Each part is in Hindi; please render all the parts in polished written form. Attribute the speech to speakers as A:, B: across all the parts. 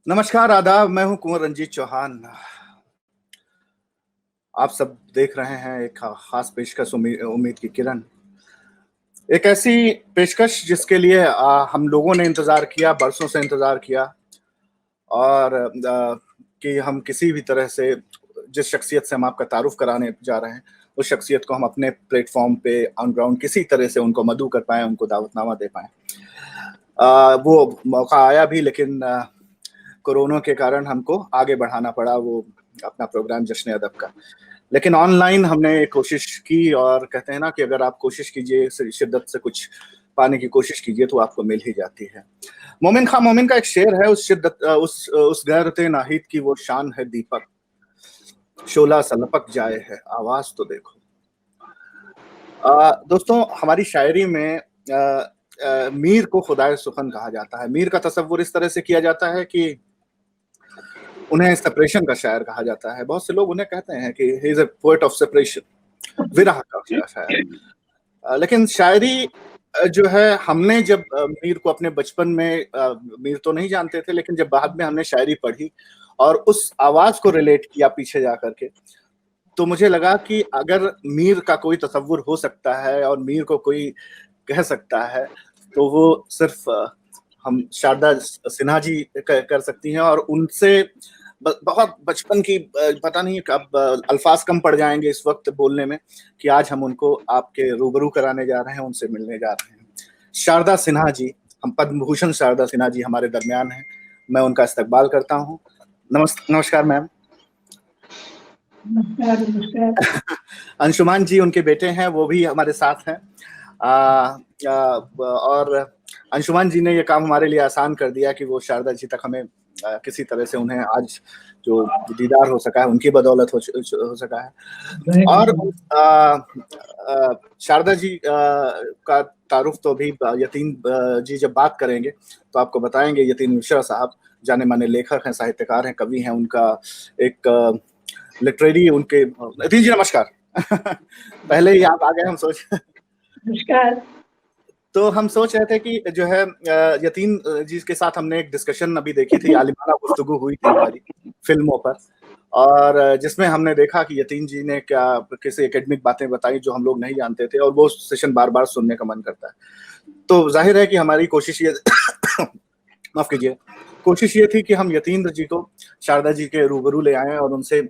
A: नमस्कार, आदाब। मैं हूं कुंवर रंजीत चौहान। आप सब देख रहे हैं एक खास पेशकश उम्मीद की किरण। एक ऐसी पेशकश जिसके लिए हम लोगों ने इंतजार किया, बरसों से इंतजार किया, और कि हम किसी भी तरह से जिस शख्सियत से हम आपका तारुफ कराने जा रहे हैं, उस शख्सियत को हम अपने प्लेटफॉर्म पे ऑन ग्राउंड किसी तरह से उनको मदऊ कर पाए, उनको दावतनामा दे पाए। वो मौका आया भी, लेकिन कोरोना के कारण हमको आगे बढ़ाना पड़ा वो अपना प्रोग्राम जश्न अदब का। लेकिन ऑनलाइन हमने कोशिश की, और कहते हैं ना कि अगर आप कोशिश कीजिए, शिद्दत से कुछ पाने की कोशिश कीजिए तो आपको मिल ही जाती है। मोमिन खां मोमिन का एक शेर है, उस गैरते नाहिद की वो शान है दीपक, शोला सा लपक जाए है आवाज तो देखो। दोस्तों, हमारी शायरी में मीर को खुदाए सुखन कहा जाता है। मीर का तसव्वुर इस तरह से किया जाता है कि उन्हें सेपरेशन का शायर कहा जाता है। बहुत से लोग उन्हें कहते हैं कि he is a poet of separation, विरह का शायर। लेकिन शायरी जो है, हमने जब मीर को अपने बचपन में, मीर तो नहीं जानते थे, लेकिन जब बाद में हमने शायरी पढ़ी और उस आवाज को रिलेट किया पीछे जा करके, तो मुझे लगा कि अगर मीर का कोई तसव्वुर हो सकता है और मीर को कोई कह सकता है, तो वो सिर्फ हम शारदा सिन्हा जी कर सकती हैं। और उनसे बहुत बचपन की, पता नहीं कब अल्फाज कम पड़ जाएंगे इस वक्त बोलने में, कि आज हम उनको आपके रूबरू कराने जा रहे हैं, उनसे मिलने जा रहे हैं। शारदा सिन्हा जी, हम पद्म भूषण शारदा सिन्हा जी हमारे दरमियान हैं। मैं उनका इस्तकबाल करता हूँ। नमस्कार मैम।
B: नमस्कार।
A: अंशुमान जी उनके बेटे हैं, वो भी हमारे साथ हैं। और अंशुमान जी ने ये काम हमारे लिए आसान कर दिया कि वो शारदा जी तक हमें किसी तरह से, उन्हें आज जो दीदार हो सका है उनकी बदौलत हो सका है। और शारदा जी का तारुफ तो अभी यतीन जी जब बात करेंगे तो आपको बताएंगे। यतीन मिश्रा साहब जाने माने लेखक हैं, साहित्यकार हैं, कवि हैं। उनका एक लिटरेरी उनके, यतीन जी नमस्कार। पहले ही आप आ गए, हम सोच
B: नमस्कार।
A: तो हम सोच रहे थे कि जो है यतीन जी के साथ हमने एक डिस्कशन अभी देखी थी, आलिमाना गुफ्तगू हुई थी हमारी फिल्मों पर, और जिसमें हमने देखा कि यतीन जी ने क्या किसी एकेडमिक बातें बताई जो हम लोग नहीं जानते थे, और वो सेशन बार बार सुनने का मन करता है। तो जाहिर है कि हमारी कोशिश ये माफ कीजिए, कोशिश ये थी कि हम यतीन्द्र जी को शारदा जी के रूबरू ले आए और उनसे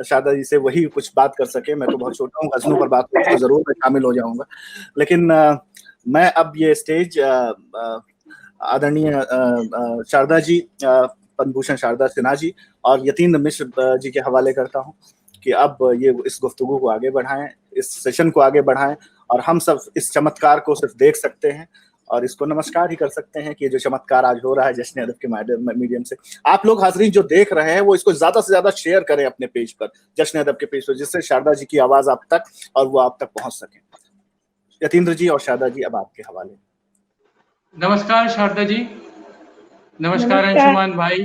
A: शारदा जी से वही कुछ बात कर सके। मैं तो बहुत छोटा हूँ, गजलों पर बात करते तो जरूर मैं शामिल हो जाऊंगा, लेकिन मैं अब ये स्टेज आदरणीय शारदा जी, पद्म भूषण शारदा सिन्हा जी और यतीन्द्र मिश्र जी के हवाले करता हूँ कि अब ये इस गुफ्तगू को आगे बढ़ाएं, इस सेशन को आगे बढ़ाएं, और हम सब इस चमत्कार को सिर्फ देख सकते हैं और इसको नमस्कार ही कर सकते हैं कि ये जो चमत्कार आज हो रहा है जश्न अदब के मीडियम से। आप लोग हाजरीन जो देख रहे हैं वो इसको ज्यादा से ज्यादा शेयर करें अपने पेज पर, जश्न अदब के पेज पर, जिससे शारदा जी की आवाज आप तक और वो आप तक पहुंच सके। यतीन्द्र जी और शारदा जी, अब आपके हवाले।
C: नमस्कार शारदा जी। नमस्कार अंशुमान भाई।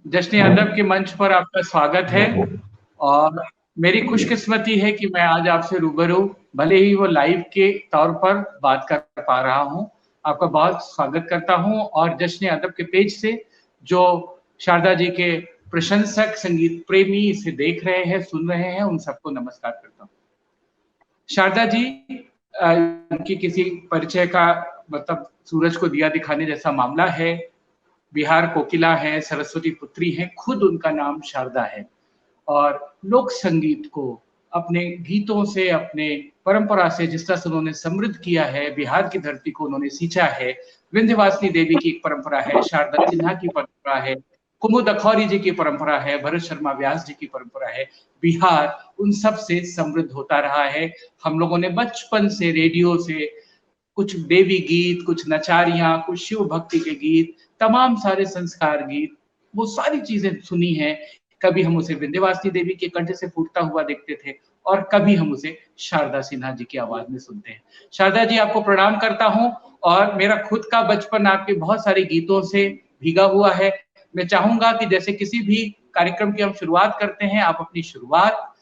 C: जश्न अदब के मंच पर आपका स्वागत है, और मेरी खुशकिस्मती है कि मैं आज आपसे रूबरू, भले ही वो लाइव के तौर पर बात कर पा रहा हूं। आपका बहुत स्वागत करता हूं, और जश्न अदब के पेज से जो शारदा जी के प्रशंसक, संगीत प्रेमी इसे देख रहे हैं, सुन रहे हैं, उन सबको नमस्कार करता हूं। शारदा जी की किसी परिचय का मतलब सूरज को दिया दिखाने जैसा मामला है। बिहार कोकिला है, सरस्वती पुत्री है, खुद उनका नाम शारदा है, और लोक संगीत को अपने गीतों से, अपने परंपरा से जिस तरह से उन्होंने समृद्ध किया है, बिहार की धरती को उन्होंने सींचा है। विंध्यवासिनी देवी की एक परंपरा है, शारदा सिन्हा की परंपरा है, कुमुद अखौरी जी की परंपरा है, भरत शर्मा व्यास जी की परंपरा है। बिहार उन सब से समृद्ध होता रहा है। हम लोगों ने बचपन से रेडियो से कुछ देवी गीत, कुछ नचारियां, कुछ शिव भक्ति के गीत, तमाम सारे संस्कार गीत, वो सारी चीजें सुनी हैं। कभी हम उसे विंध्यवासिनी देवी के कंठ से फूटता हुआ देखते थे, और कभी हम उसे शारदा सिन्हा जी की आवाज में सुनते हैं। शारदा जी, आपको प्रणाम करता हूं, और मेरा खुद का बचपन आपके बहुत सारे गीतों से भीगा हुआ है। मैं चाहूंगा कि जैसे किसी भी कार्यक्रम की हम शुरुआत करते हैं, आप अपनी शुरुआत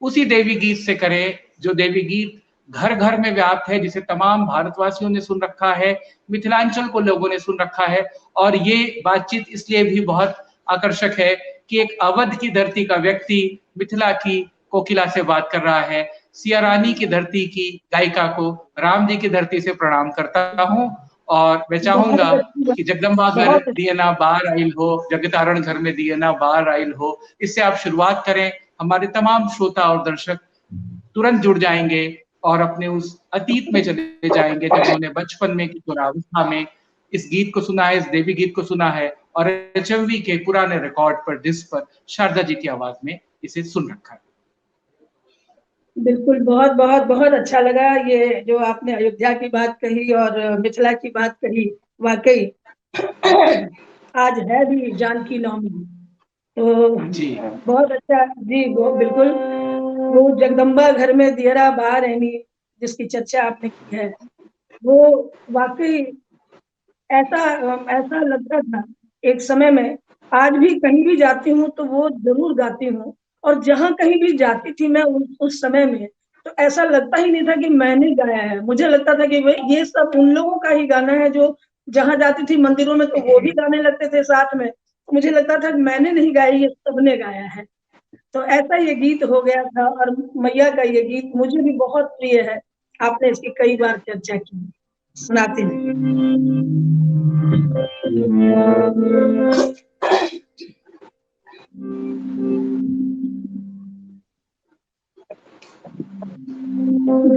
C: उसी देवी गीत से करें जो देवी गीत घर घर में व्याप्त है, जिसे तमाम भारतवासियों ने सुन रखा है, मिथिलांचल को लोगों ने सुन रखा है। और ये बातचीत इसलिए भी बहुत आकर्षक है कि एक अवध की धरती का व्यक्ति मिथिला की कोकिला से बात कर रहा है। सिया रानी की धरती की गायिका को राम जी की धरती से प्रणाम करता हूँ, और मैं चाहूंगा कि जगदम्बा घर दिए ना बार आइल हो, जगतारण घर में दिए ना बार आइल हो, इससे आप शुरुआत करें। हमारे तमाम श्रोता और दर्शक तुरंत जुड़ जाएंगे और अपने उस अतीत में चले जाएंगे जब उन्होंने बचपन में किशोरावस्था में इस गीत को सुना है, इस देवी गीत को सुना है, और HMV के पुराने रिकॉर्ड पर, डिस्क पर शारदा जी की आवाज में इसे सुन रखा है।
B: बिल्कुल, बहुत बहुत बहुत अच्छा लगा ये जो आपने अयोध्या की बात कही और मिथिला की बात कही। वाकई आज है भी जानकी नवमी, तो
C: जी
B: बहुत अच्छा जी। वो बिल्कुल, वो जगदम्बा घर में दियरा बार ऐनी जिसकी चर्चा आपने की है, वो वाकई ऐसा ऐसा लगता था एक समय में। आज भी कहीं भी जाती हूँ तो वो जरूर गाती हूँ, और जहाँ कहीं भी जाती थी मैं उस समय में, तो ऐसा लगता ही नहीं था कि मैंने गाया है। मुझे लगता था कि ये सब उन लोगों का ही गाना है जो जहाँ जाती थी मंदिरों में, तो वो भी गाने लगते थे साथ में। मुझे लगता था कि मैंने नहीं गाया, ये सबने गाया है। तो ऐसा ये गीत हो गया था, और मैया का ये गीत मुझे भी बहुत प्रिय है। आपने इसकी कई बार चर्चा की, सुनाती हूँ।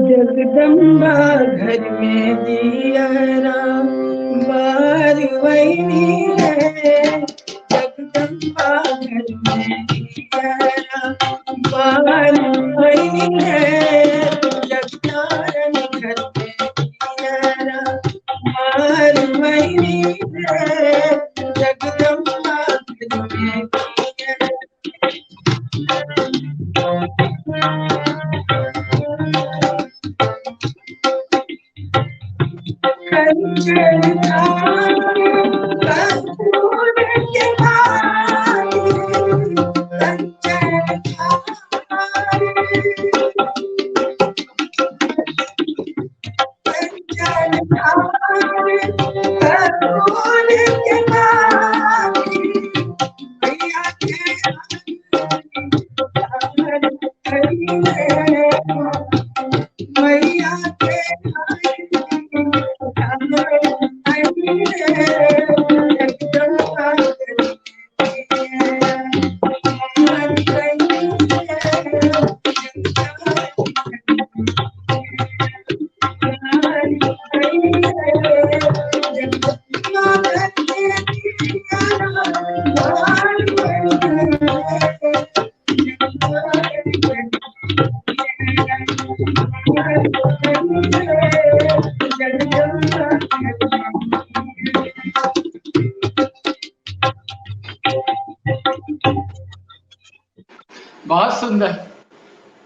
B: जगदम्बा घर में दियरा बार वही है, जगदम्बा घर में दियरा बार वही है, जगतारण घर में दियरा बार वही है, जगदम्बा घर में दियरा।
C: बहुत सुंदर,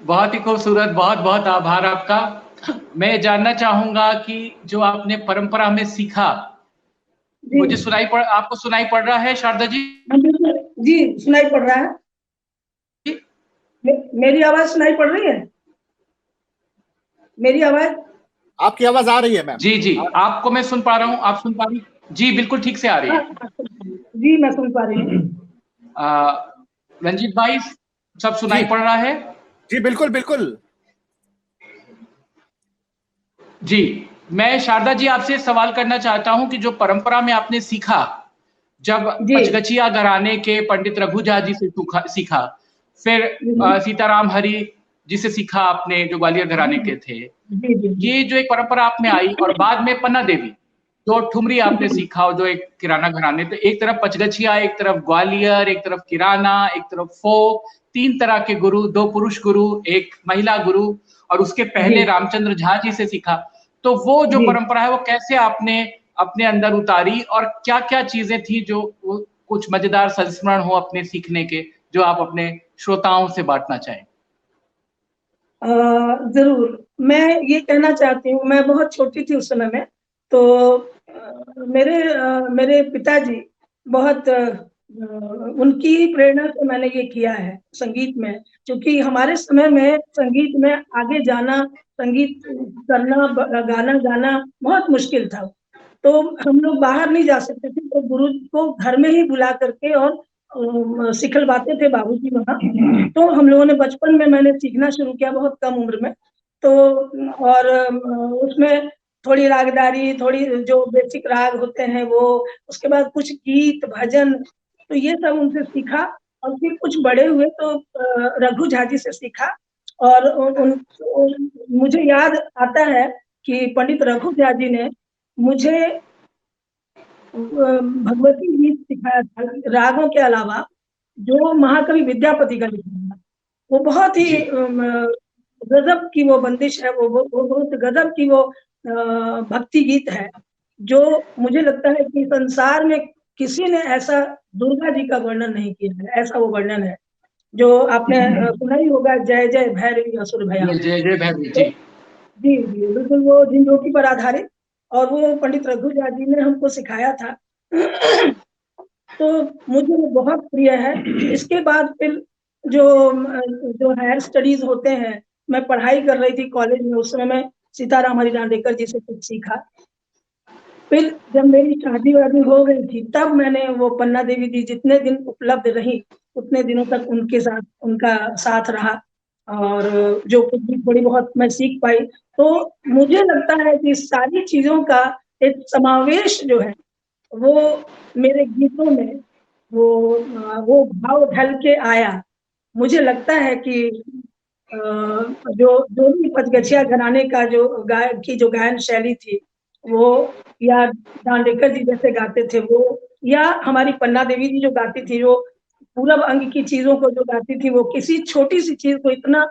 C: बहुत ही खूबसूरत, बहुत बहुत आभार आपका। मैं जानना चाहूंगा कि जो आपने परंपरा में सीखा, मुझे आपको सुनाई पड़ रहा है शारदा जी?
B: जी सुनाई पड़ रहा है। मेरी आवाज सुनाई पड़ रही है? मेरी आवाज,
A: आपकी आवाज आ रही है मैम?
C: जी जी, आपको मैं सुन पा रहा हूँ, आप सुन पा रही? जी बिल्कुल ठीक से आ रही है।
B: जी मैं सुन पा रही हूँ।
C: रंजीत भाई, सब सुनाई पड़ रहा है?
A: जी बिल्कुल बिल्कुल।
C: जी, मैं शारदा जी आपसे सवाल करना चाहता हूं कि जो परंपरा में आपने सीखा, जब पचगछिया घराने के पंडित रघु झा जी से सीखा, फिर सीताराम हरि जी से सीखा आपने, जो ग्वालियर घराने के थे, ये जो एक परंपरा आप में आई, और बाद में पन्ना देवी, जो ठुमरी आपने सीखा, और जो एक किराना घराने, तो एक तरफ पचगछिया, एक तरफ ग्वालियर, एक तरफ किराना, एक तरफ फोक, 3 तरह के गुरु, 2 पुरुष गुरु, 1 महिला गुरु, और उसके पहले रामचंद्र झा जी से सीखा। तो वो जो परंपरा है वो कैसे आपने अपने अंदर उतारी, और क्या क्या चीजें थी जो कुछ मजेदार संस्मरण हो अपने सीखने के, जो आप अपने श्रोताओं से बांटना चाहें?
B: जरूर, मैं ये कहना चाहती हूँ, मैं बहुत छोटी थी उस समय में, तो मेरे पिताजी बहुत उनकी प्रेरणा से मैंने ये किया है संगीत में, क्योंकि हमारे समय में संगीत में आगे जाना संगीत करना, गाना गाना बहुत मुश्किल था। तो हम लोग बाहर नहीं जा सकते थे, तो गुरु को घर में ही बुला करके और सिखलवाते थे बाबूजी वहाँ। तो हम लोगों ने बचपन में मैंने सीखना शुरू किया बहुत कम उम्र में। तो और उसमें थोड़ी रागदारी, थोड़ी जो बेसिक राग होते हैं वो, उसके बाद कुछ गीत, भजन, तो ये सब उनसे सीखा। और फिर कुछ बड़े हुए तो रघु झा जी से सीखा। और मुझे याद आता है कि पंडित रघु झा जी ने मुझे भगवती गीत सिखाया था रागों के अलावा, जो महाकवि विद्यापति का लिखा था। वो बहुत ही गजब की वो बंदिश है, वो बहुत गजब की वो भक्ति गीत है, जो मुझे लगता है कि संसार में किसी ने ऐसा दुर्गा जी का वर्णन नहीं किया है। ऐसा वो वर्णन है जो आपने सुना ही होगा, जय जय भैरवी असुर भया।
C: जय जय भैरवी जी।
B: जी जी बिल्कुल, वो झिंझोटी पर आधारित, और वो पंडित रघु झा जी ने हमको सिखाया था। तो मुझे वो बहुत प्रिय है। इसके बाद फिर जो हायर स्टडीज होते हैं, मैं पढ़ाई कर रही थी कॉलेज में, उस समय मैं सीताराम हरिदांडेकर जी से कुछ सीखा। फिर जब मेरी शादी वादी हो गई थी, तब मैंने वो पन्ना देवी जी जितने दिन उपलब्ध रही, उतने दिनों तक उनके साथ, उनका साथ रहा, और जो कुछ भी थोड़ी बहुत मैं सीख पाई। तो मुझे लगता है कि सारी चीजों का एक समावेश जो है, वो मेरे गीतों में वो भाव ढल के आया। मुझे लगता है कि जो भी पचगछिया घराने का जो गायन शैली थी, वो, या दांडेकर जी जैसे गाते थे वो, या हमारी पन्ना देवी जी जो गाती थी, जो पूरब अंग की चीजों को जो गाती थी, वो किसी छोटी सी चीज को इतना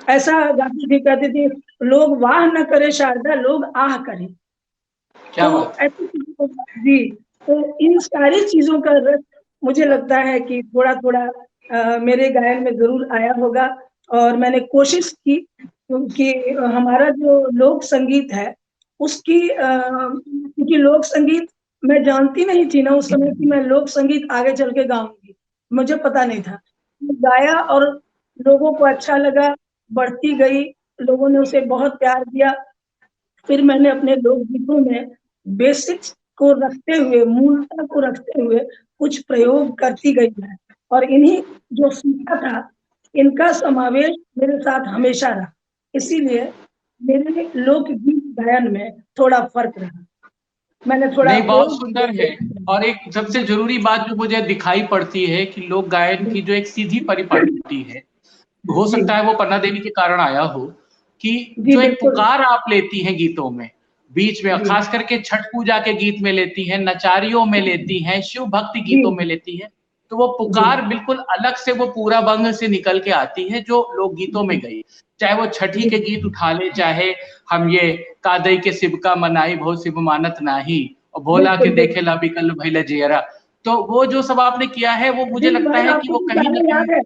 B: ऐसा गाती थी, कहती थी, लोग वाह न करे शारदा, लोग आह करें। तो ऐसी चीजों को, जी, तो इन सारी चीजों का रस मुझे लगता है कि थोड़ा थोड़ा मेरे गायन में जरूर आया होगा। और मैंने कोशिश की कि हमारा जो लोक संगीत है उसकी, क्योंकि लोक संगीत मैं जानती नहीं थी ना उस समय कि मैं लोक संगीत आगे चल के गाऊंगी, मुझे पता नहीं था। गाया और लोगों को अच्छा लगा, बढ़ती गई, लोगों ने उसे बहुत प्यार दिया। फिर मैंने अपने लोकगीतों में बेसिक्स को रखते हुए, मूलता को रखते हुए कुछ प्रयोग करती गई है, और इन्हीं जो सीखा था, इनका समावेश मेरे साथ हमेशा रहा। इसीलिए मेरे लोकगीत गायन में थोड़ा फर्क रहा। मैंने थोड़ा
C: नहीं, बहुत सुंदर है। और एक सबसे जरूरी बात जो मुझे दिखाई पड़ती है कि लोक गायन की जो एक सीधी परिपाटी है, हो सकता है वो पन्ना देवी के कारण आया हो, कि जो एक पुकार आप लेती हैं गीतों में, बीच में खास करके छठ पूजा के गीत में लेती हैं, नचारियों में लेती हैं, शिव भक्ति गीतों में लेती हैं, तो वो पुकार बिल्कुल अलग से वो पूरा बंग से निकल के आती है जो लोक गीतों में गई। चाहे वो छठी के गीत उठा ले, चाहे हम ये कादई के शिव का मनाई भो शिव मानत नाही, और भोला के देखे ला बिकल भइल जियरा, तो वो जो सब आपने किया है, वो मुझे लगता है कि वो कहीं ना कहीं,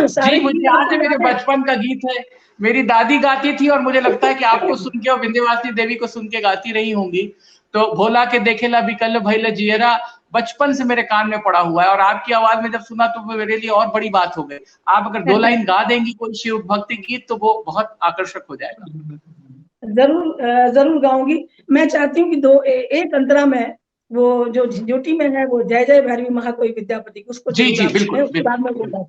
C: जी मुझे याद है, मेरे बचपन का गीत है, मेरी दादी गाती थी, और मुझे लगता है कि आपको सुन के और विंध्यवासिनी देवी को सुन के गाती रही होंगी। तो भोला के देखेला बिकल भइल जियरा बचपन से मेरे कान में पड़ा हुआ है, और आपकी आवाज में जब सुना तो मेरे लिए और बड़ी बात हो गई। आप अगर 2 लाइन गा देंगी कोई शिव भक्ति गीत, तो वो बहुत आकर्षक हो जाएगा।
B: जरूर गाऊंगी। मैं चाहती हूँ कि एक अंतरा में वो जो झिंझोटी में है, वो जय जय भैरवी महाकवि विद्यापति, उसको
C: जी जी बिल्कुल
B: उसके बाद में बोलता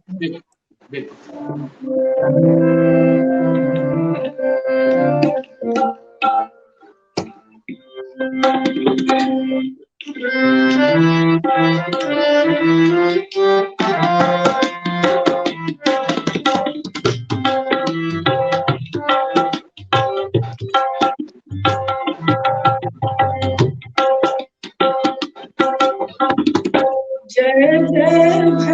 B: जय जय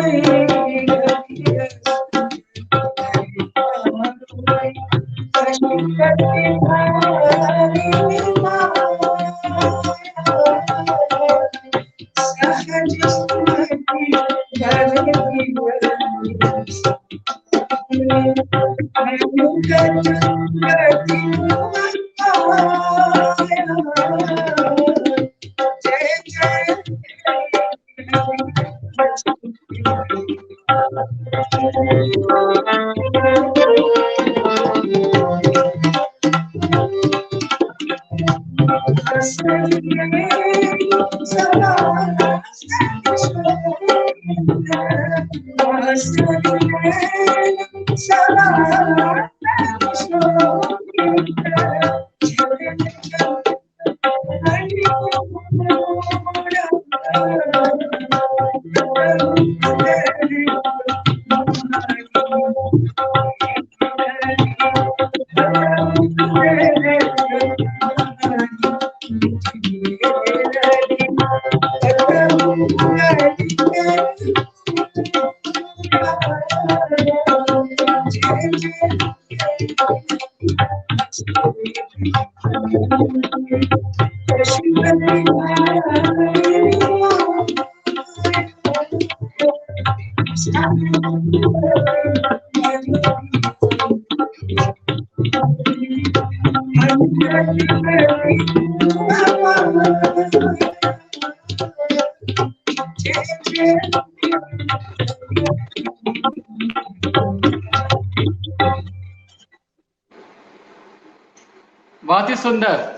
C: बहुत ही सुंदर।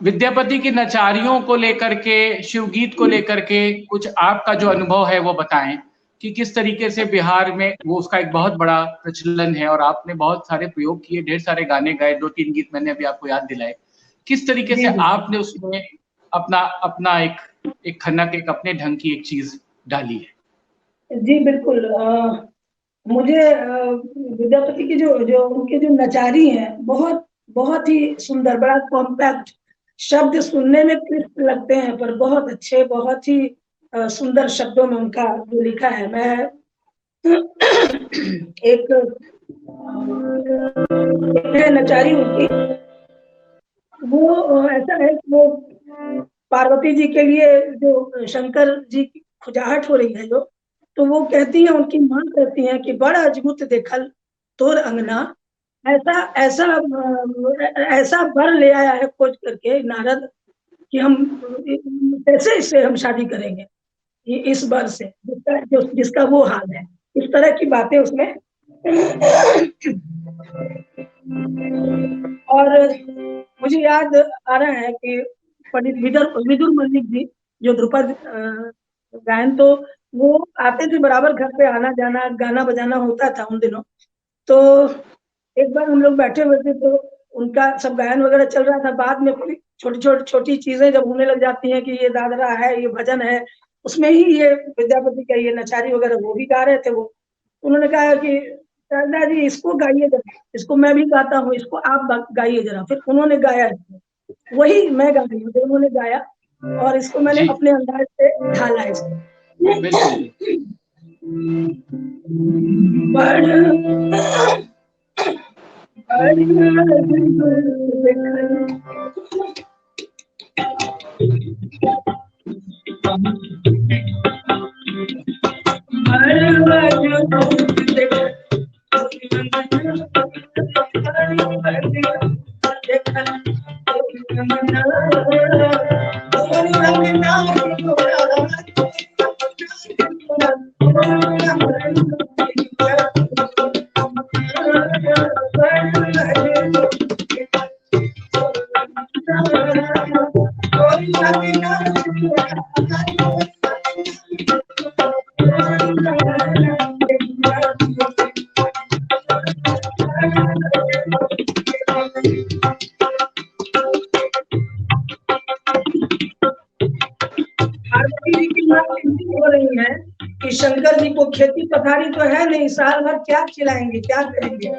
C: विद्यापति की नचारियों को लेकर के, शिवगीत को लेकर के कुछ आपका जो अनुभव है वो बताएं कि किस तरीके से बिहार में वो उसका एक बहुत बड़ा प्रचलन है और आपने बहुत सारे प्रयोग किए, ढेर सारे गाने गाए, 2-3 गीत मैंने अभी आपको याद दिलाए। किस तरीके से आपने उसमें अपना एक खनक, एक अपने ढंग की एक चीज डाली है?
B: जी बिल्कुल। मुझे विद्यापति की जो उनके जो नचारी हैं बहुत ही सुंदर, बड़ा कॉम्पैक्ट, शब्द सुनने में क्रिस्प लगते हैं पर बहुत अच्छे, बहुत ही सुंदर शब्दों में उनका जो लिखा है। मैं एक नचारी उनकी, वो ऐसा है कि वो पार्वती जी के लिए जो शंकर जी की खुजाहट हो रही है जो, तो वो कहती हैं, उनकी मां कहती हैं कि बड़ा अजबुत देखल तोर अंगना, ऐसा वर ले आया है खोज करके नारद कि हम कैसे इससे हम शादी करेंगे, ये इस वर से जिसका वो हाल है। इस तरह की बातें उसमें। और मुझे याद आ रहा है कि पंडित विदुर मल्लिक जी जो ध्रुपद गायन, तो वो आते थे बराबर, घर पे आना जाना, गाना बजाना होता था उन दिनों। तो एक बार हम लोग बैठे हुए थे तो उनका सब गायन वगैरह चल रहा था। बाद में छोटी चीजें जब होने लग जाती हैं कि ये दादरा है, ये भजन है, उसमें ही ये विद्यापति का ये नचारी वगैरह वो भी गा रहे थे। वो उन्होंने कहा कि दादाजी इसको गाइए जरा, इसको मैं भी गाता हूँ, इसको आप गाइए जरा। फिर उन्होंने गाया, वही मैं गा रही हूँ जो उन्होंने गाया, और इसको मैंने अपने अंदाज से ढाला इसको। शंकर जी को खेती पथारी तो है नहीं, साल भर क्या खिलाएंगे, क्या करेंगे।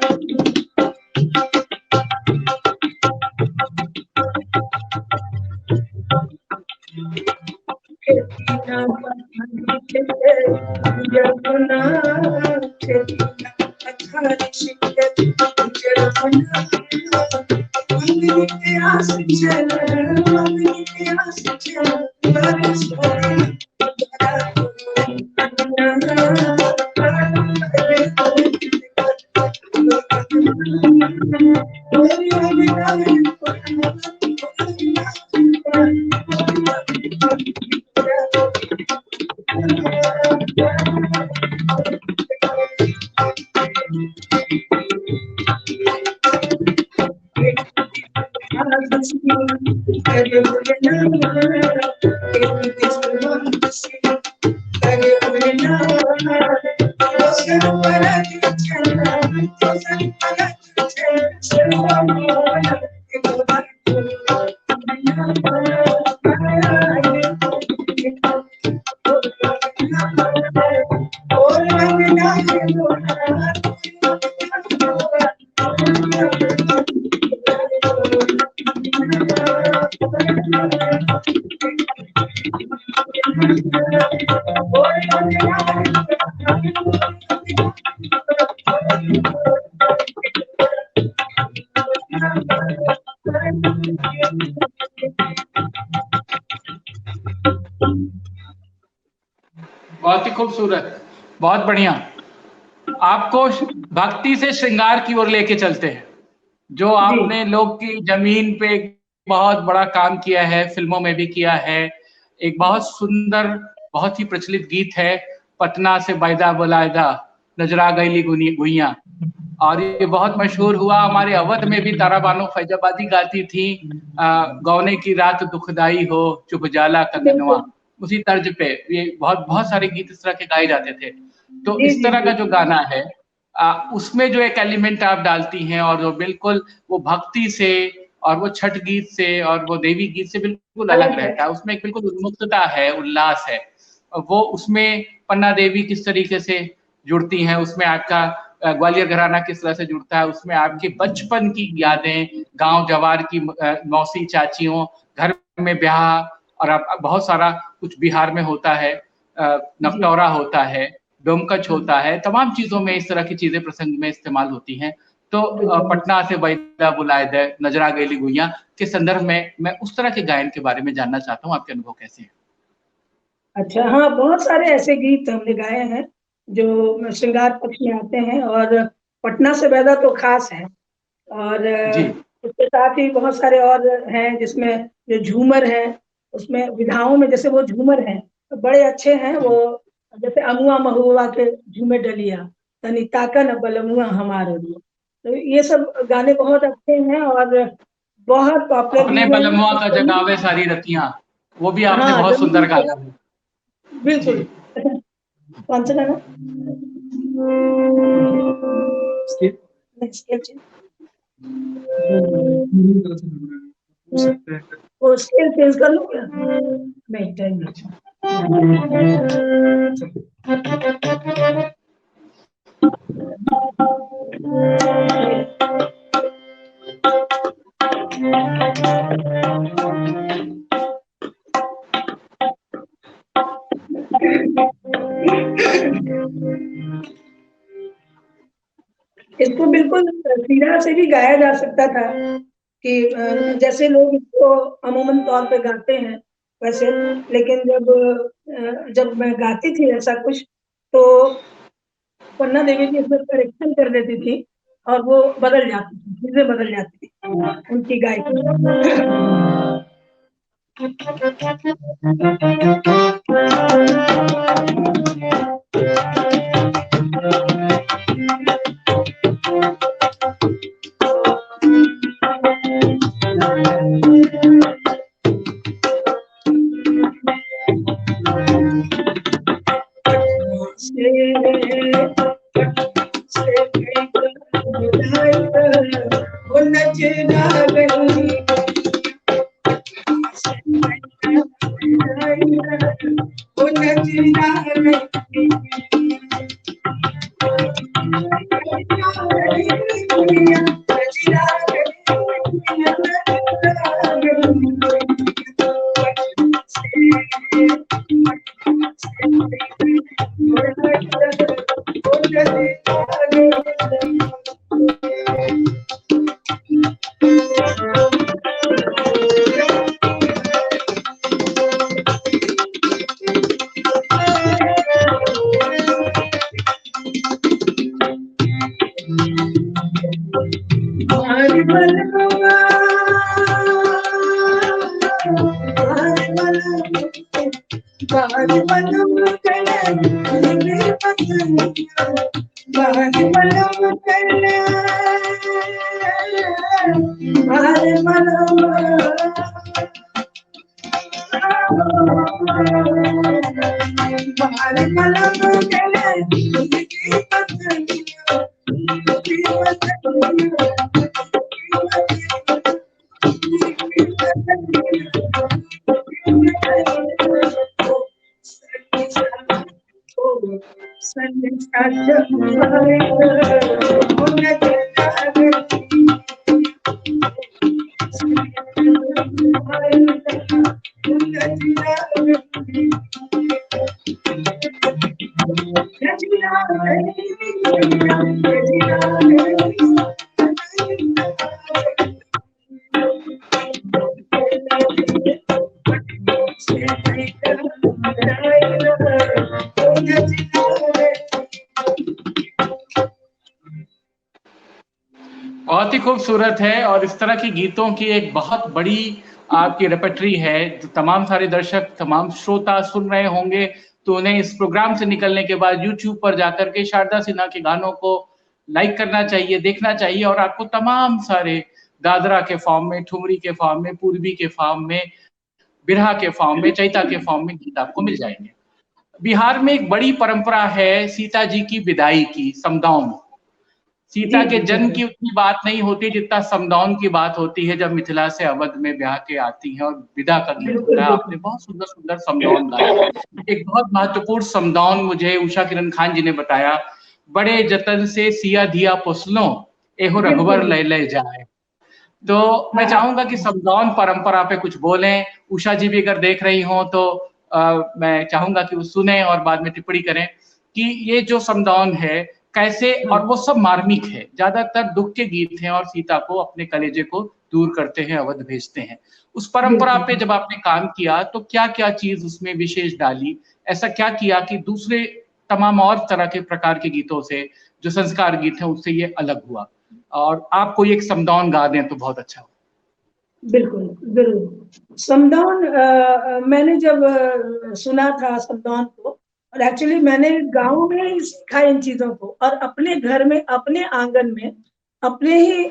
B: करे
C: बहुत ही खूबसूरत, बहुत बढ़िया। आपको भक्ति से श्रृंगार की ओर लेके चलते हैं, जो आपने लोग की जमीन पे बहुत बड़ा काम किया है, फिल्मों में भी किया है। एक बहुत सुंदर, बहुत ही प्रचलित गीत है, पटना से बैदा बुलायदा नजरा गईली गुइया, और ये बहुत मशहूर हुआ। हमारे अवध में भी तारा बानो फैजाबादी गाती थी, गौने की रात दुखदाई हो चुप जाला कंगनवा। उसी तर्ज पे ये बहुत सारे गीत इस तरह के गाए जाते थे। तो इस तरह का जो गाना है, उसमें जो एक एलिमेंट आप डालती हैं, और जो बिल्कुल वो भक्ति से और वो छठ गीत से और वो देवी गीत से बिल्कुल अलग रहता है। उसमें एक बिल्कुल उन्मुक्तता है, उल्लास है। वो उसमें पन्ना देवी किस तरीके से जुड़ती हैं, उसमें आपका ग्वालियर घराना किस तरह से जुड़ता है, उसमें आपकी बचपन की यादें, गांव जवार की मौसी चाचियों, घर में ब्याह, और अब बहुत सारा कुछ बिहार में होता है, नकटौरा होता है, डोमकच होता है, तमाम चीजों में इस तरह की चीजें प्रसंग में इस्तेमाल होती हैं। तो पटना से बैदा बुलाए दे नजरा गईली गुइया के संदर्भ में मैं उस तरह के गायन के बारे में जानना चाहता हूँ, आपके अनुभव कैसे हैं?
B: अच्छा, हाँ, बहुत सारे ऐसे गीत हमने गाए हैं जो श्रृंगार पक्ष में आते हैं, और पटना से बैदा तो खास है। और उसके साथ ही बहुत सारे और हैं जिसमें जो झूमर है, उसमें विधाओं में जैसे वो झूमर हैं तो बड़े अच्छे हैं। वो जैसे अमुआ महुआ के झूमे डलिया तनी ताकन बलमुआ हमारे लिए, तो ये सब गाने बहुत अच्छे हैं और बहुत पॉपुलर।
C: अपने बलमुआ का जगावे सारी रतियां, वो भी आपने बहुत सुंदर गाया है।
B: बिल्कुल। कौन सा गाना? वो स्केल चेंज कर लो क्या? नहीं, टाइम इसको बिल्कुल सीधा से भी गाया जा सकता था कि जैसे लोग इसको अमूमन तौर पे गाते हैं वैसे, लेकिन जब मैं गाती थी ऐसा कुछ तो पन्ना देवी जी इसमें करेक्शन कर देती थी और वो बदल जाती थी, चीजें बदल जाती थी उनकी गायकी।
C: बहुत ही खूबसूरत है और इस तरह की गीतों की एक बहुत बड़ी आपकी रेपर्टरी है जो तमाम सारे दर्शक तमाम श्रोता सुन रहे होंगे, तो उन्हें इस प्रोग्राम से निकलने के बाद यूट्यूब पर जाकर के शारदा सिन्हा के गानों को लाइक करना चाहिए, देखना चाहिए और आपको तमाम सारे दादरा के फॉर्म में, ठुमरी के फॉर्म में, पूर्वी के फॉर्म में, बिरहा के फॉर्म में, चैता के फॉर्म में गीत आपको मिल जाएंगे। बिहार में एक बड़ी परंपरा है सीता जी की विदाई की, समदाउन। सीता के जन्म की उतनी बात नहीं होती जितना समदाउन की बात होती है, जब मिथिला से अवध में ब्याह के आती हैं और विदा का गीत होता है। आपने बहुत सुंदर सुंदर समदाउन गाया। एक बहुत महत्वपूर्ण समदाउन मुझे उषा किरण खान जी ने बताया, बड़े जतन से सिया धिया पुसलो एहो रघुवर ले ले जाए। तो मैं चाहूंगा कि समदाउन परंपरा पे कुछ बोलें। उषा जी भी अगर देख रही हो तो मैं चाहूंगा कि वो सुने और बाद में टिप्पणी करें कि ये जो समदाउन है कैसे, और वो सब मार्मिक है, ज्यादातर दुख के गीत हैं और सीता को अपने कलेजे को दूर करते हैं, अवध भेजते हैं। उस परंपरा पे जब आपने काम किया तो क्या क्या चीज उसमें विशेष डाली, ऐसा क्या किया कि दूसरे तमाम और तरह के प्रकार के गीतों से, जो संस्कार गीत हैं, उससे ये अलग हुआ? और आप कोई एक समदाउन गा दें तो बहुत अच्छा हो।
B: बिल्कुल जरूर। समदाउन मैंने जब सुना था समदाउन को, और एक्चुअली मैंने गांव में ही सीखा इन चीजों को, और अपने घर में, अपने आंगन में, अपने ही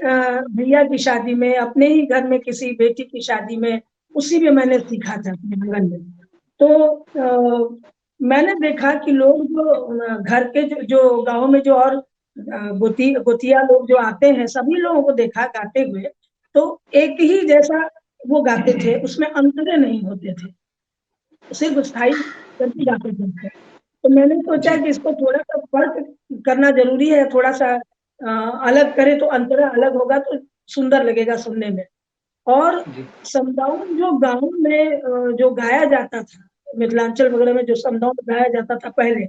B: भैया की शादी में, अपने ही घर में किसी बेटी की शादी में, उसी में मैंने सीखा था अपने आंगन में। तो मैंने देखा कि लोग जो घर के जो गाँव में जो और गोतिया लोग जो आते हैं, सभी लोगों को देखा गाते हुए, तो एक ही जैसा वो गाते थे, उसमें अंतरे नहीं होते थे, सिर्फ स्थायी करके गाते थे। तो मैंने सोचा कि इसको थोड़ा सा फर्क करना जरूरी है, थोड़ा सा अलग करे तो अंतरा अलग होगा तो सुंदर लगेगा सुनने में। और समदाउन जो गाँव में जो गाया जाता था, मिथिलांचल वगैरह में जो समदाउन गाया जाता था पहले,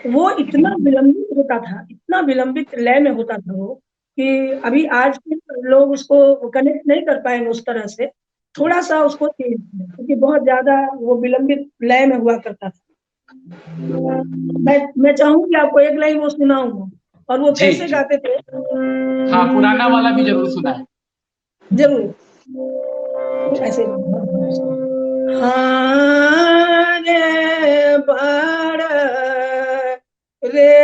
B: वो इतना विलंबित होता था, इतना विलंबित लय में होता था वो, कि अभी आज के लोग उसको कनेक्ट नहीं कर पाएंगे उस तरह से। थोड़ा सा उसको चेंज किया, क्योंकि बहुत ज्यादा वो विलंबित लय में हुआ करता था। मैं चाहूंगी आपको एक लाइन वो सुनाऊंगा, और वो कैसे गाते थे।
C: हाँ, पुराना वाला भी जरूर सुना है।
B: जरूर ऐसे। हाँ रे बड़ रे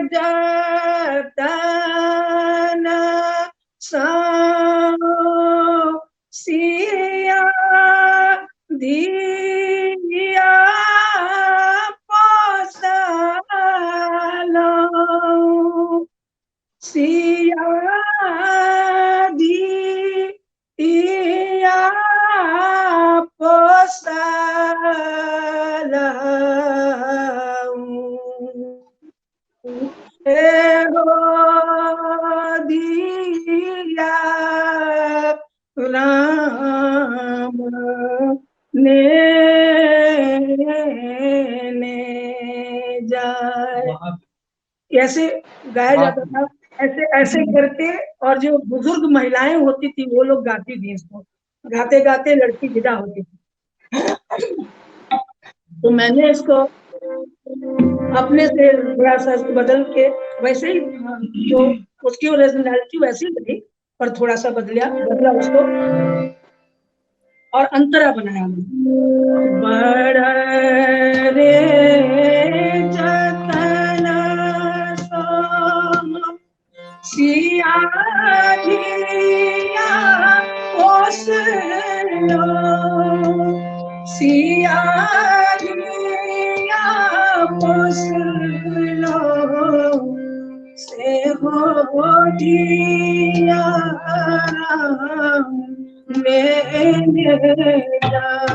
B: जतन सिया धिया पोसलो, सिया धिया दिया राम ने जाए, ऐसे गाया जाता था। ऐसे ऐसे करके, और जो बुजुर्ग महिलाएं होती थी वो लोग गाती थी इसको, गाते गाते लड़की विदा होती थी। तो मैंने इसको अपने से थोड़ा सा बदल के, वैसे ही जो उसकी ओरिजिनलिटी वैसी लगी, पर थोड़ा सा बदला उसको और अंतरा बनाया। बड़ा रे जतना लो सिया पोस लो से हो दिया मेरे से हो दिया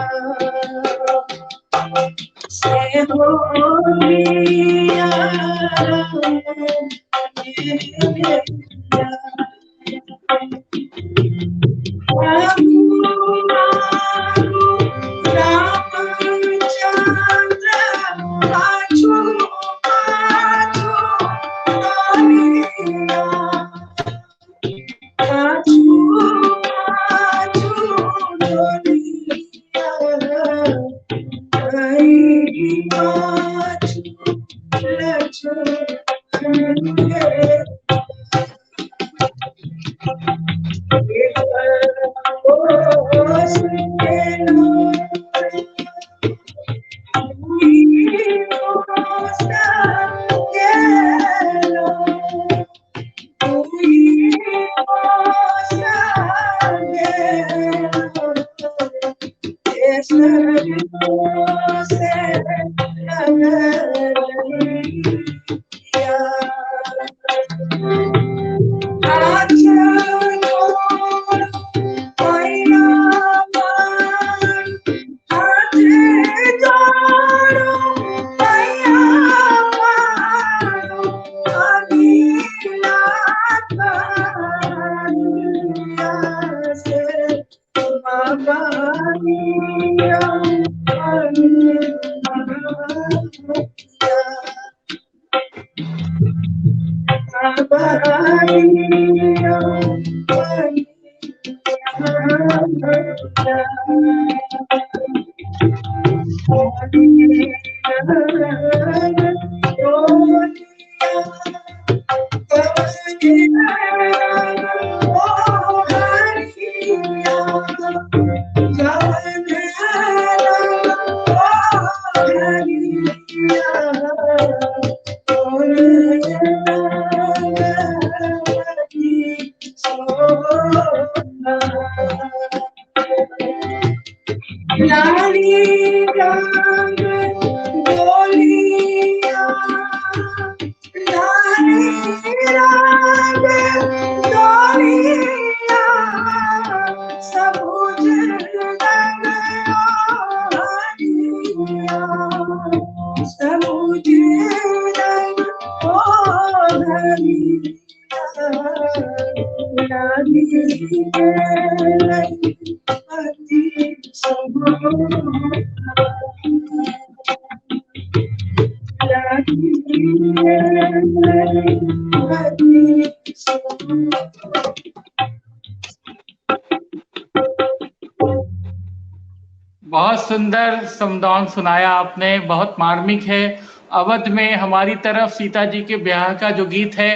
C: बहुत सुंदर समदाउन सुनाया आपने, बहुत मार्मिक है। अवध में हमारी तरफ सीता जी के ब्याह का जो गीत है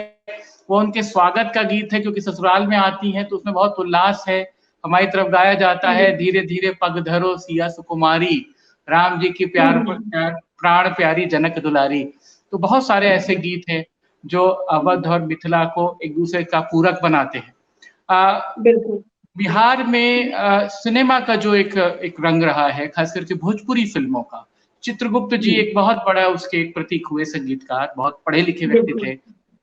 C: वो उनके स्वागत का गीत है, क्योंकि ससुराल में आती हैं तो उसमें बहुत उल्लास है। हमारी तरफ गाया जाता है धीरे धीरे पग धरो सिया सुकुमारी, राम जी की प्यार प्राण प्यारी जनक दुलारी। तो बहुत सारे ऐसे गीत हैं जो अवध और मिथिला को एक दूसरे का पूरक बनाते हैं।
B: बिल्कुल।
C: बिहार में सिनेमा का जो एक रंग रहा है, खास करके भोजपुरी फिल्मों का, चित्रगुप्त जी एक बहुत बड़ा उसके एक प्रतीक हुए संगीतकार, बहुत पढ़े लिखे व्यक्ति थे।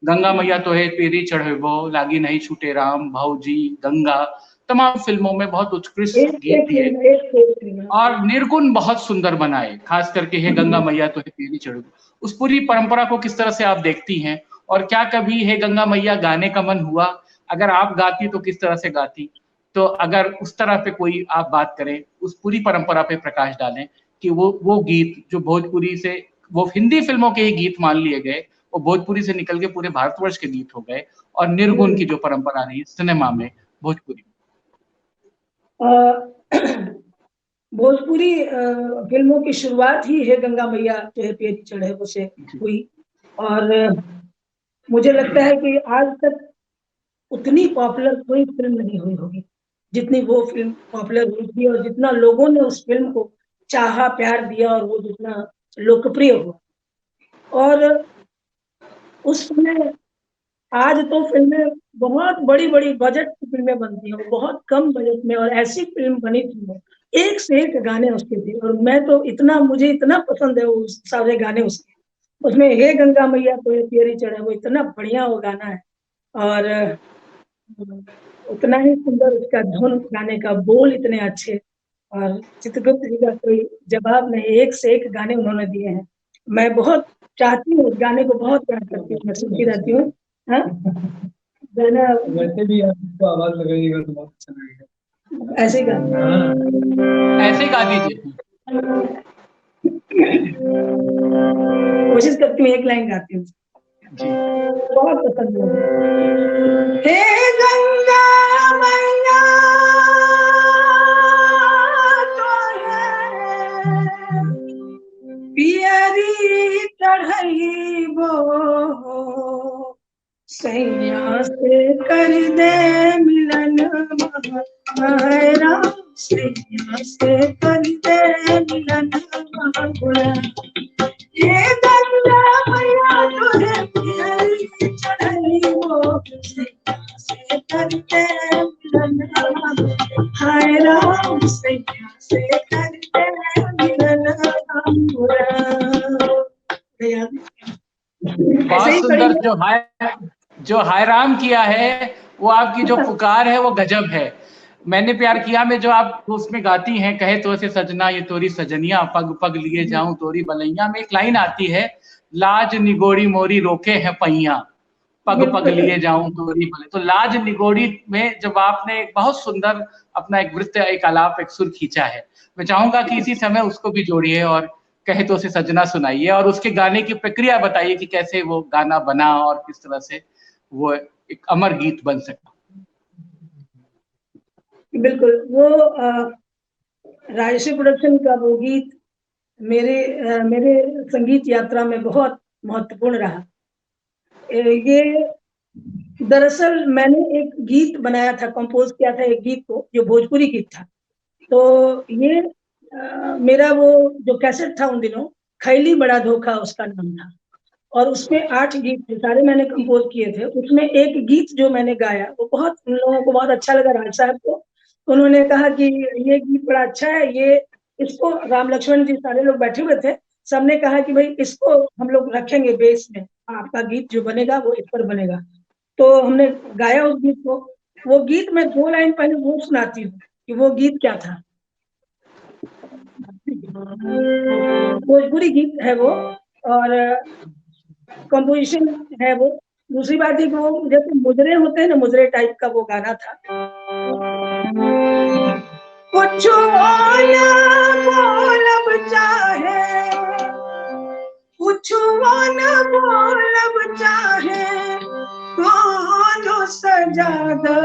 C: गंगा मैया तो है पेरी चढ़े वो, लागी नहीं छूटे राम, भौजी, गंगा, तमाम फिल्मों में बहुत उत्कृष्ट गीत दिए और निर्गुण बहुत सुंदर बनाए, खास करके हे गंगा मैया तो है पेरी चढ़े। उस पूरी परंपरा को किस तरह से आप देखती हैं, और क्या कभी हे गंगा मैया गाने का मन हुआ? अगर आप गाती तो किस तरह से गाती? तो अगर उस तरह पे कोई आप बात करें, उस पूरी परंपरा पे प्रकाश डालें कि वो गीत जो भोजपुरी से, वो हिंदी फिल्मों के ही गीत मान लिए गए, वो भोजपुरी से निकल के पूरे भारतवर्ष के गीत हो गए, और निर्गुण की जो परंपरा रही सिनेमा में भोजपुरी।
B: भोजपुरी फिल्मों की शुरुआत ही है गंगा मैया जो है पेरी चढ़े वो से हुई, और मुझे लगता है कि आज तक उतनी पॉपुलर कोई फिल्म नहीं हुई होगी जितनी वो फिल्म पॉपुलर हुई थी, और जितना लोगों ने उस फिल्म को चाहा, प्यार दिया, और वो जितना लोकप्रिय हुआ। और उस समय आज तो फिल्में बहुत बड़ी बड़ी बजट की फिल्में बनती हैं, बहुत कम बजट में, और ऐसी फिल्म बनी थी वो, एक से एक गाने उसके थे। और मैं तो इतना, मुझे इतना पसंद है वो सारे गाने उसके। उसमें हे गंगा मैया कोई तेरी चढ़े, वो इतना बढ़िया वो गाना है। और उतना ही सुंदर उसका धुन, गाने का बोल इतने अच्छे। और चित्रगुप्त जी का कोई जवाब नहीं, एक से एक गाने उन्होंने दिए हैं। मैं बहुत चाहती हूँ, उस गाने को बहुत प्यार करती हूँ, मैं सुनती रहती हूँ। हाँ? गाना
D: वैसे भी आप इसको आवाज लगाइएगा तो बहुत अच्छा लगेगा।
B: ऐसे गाना
C: ऐसे गा दीजिए।
B: कोशिश करती हूँ, एक लाइन गाती हूँ,
C: जी
B: बहुत पसंद है। हे गंगा मैया पियरी चढ़इबो, सैया से कर दे मिलन महारा, सैया से कर दे मिलन महारा। ये गंगा मैया तोरे पियरी चढ़इबो, सैया से कर दे मिलन महारा, सैया से कर दे मिलन महारा।
C: बहुत सुंदर। जो हायराम किया है, वो आपकी जो पुकार है वो गजब है। मैंने प्यार किया में जो आप उसमें गाती हैं, कहे तो ऐसे सजना ये तोरी सजनिया, पग पग लिए जाऊं तोरी बलैया, में एक लाइन आती है, लाज निगोड़ी मोरी रोके है पैया, पग पग लिए जाऊं तोरी बले। तो लाज निगोड़ी में जब आपने एक बहुत सुंदर अपना एक वृत्त, एक आलाप, एक सुर खींचा है, मैं चाहूंगा कि इसी समय उसको भी जोड़िए और कहे तो उसे सजना सुनाइए, और उसके गाने की प्रक्रिया बताइए कि कैसे वो गाना बना और किस तरह से वो एक अमर गीत बन सका।
B: बिल्कुल, वो राजश्री प्रोडक्शन का वो गीत मेरे संगीत यात्रा में बहुत महत्वपूर्ण रहा। ये दरअसल मैंने एक गीत बनाया था, कंपोज किया था एक गीत को, जो भोजपुरी गीत था। तो ये मेरा वो जो कैसेट था उन दिनों, खैली बड़ा धोखा उसका नाम था, और उसमें 8 गीत थे, सारे मैंने कंपोज किए थे। उसमें एक गीत जो मैंने गाया वो बहुत, उन लोगों को बहुत अच्छा लगा, राज साहब को। उन्होंने कहा कि ये गीत बड़ा अच्छा है, ये इसको, राम लक्ष्मण जी सारे लोग बैठे हुए थे, सबने कहा कि भाई इसको हम लोग रखेंगे बेस में, आपका गीत जो बनेगा वो इस पर बनेगा। तो हमने गाया उस गीत को। वो गीत मैं 2 लाइन पहले वो सुनाती हूँ कि वो गीत क्या था। भोजपुरी गीत है वो, और कंपोजिशन है वो। दूसरी बात है कि वो जैसे मुजरे होते हैं ना, मुजरे टाइप का वो गाना था। कुछ बोलब चाहे, कुछ बोलब चाहे, कौनो सजादा,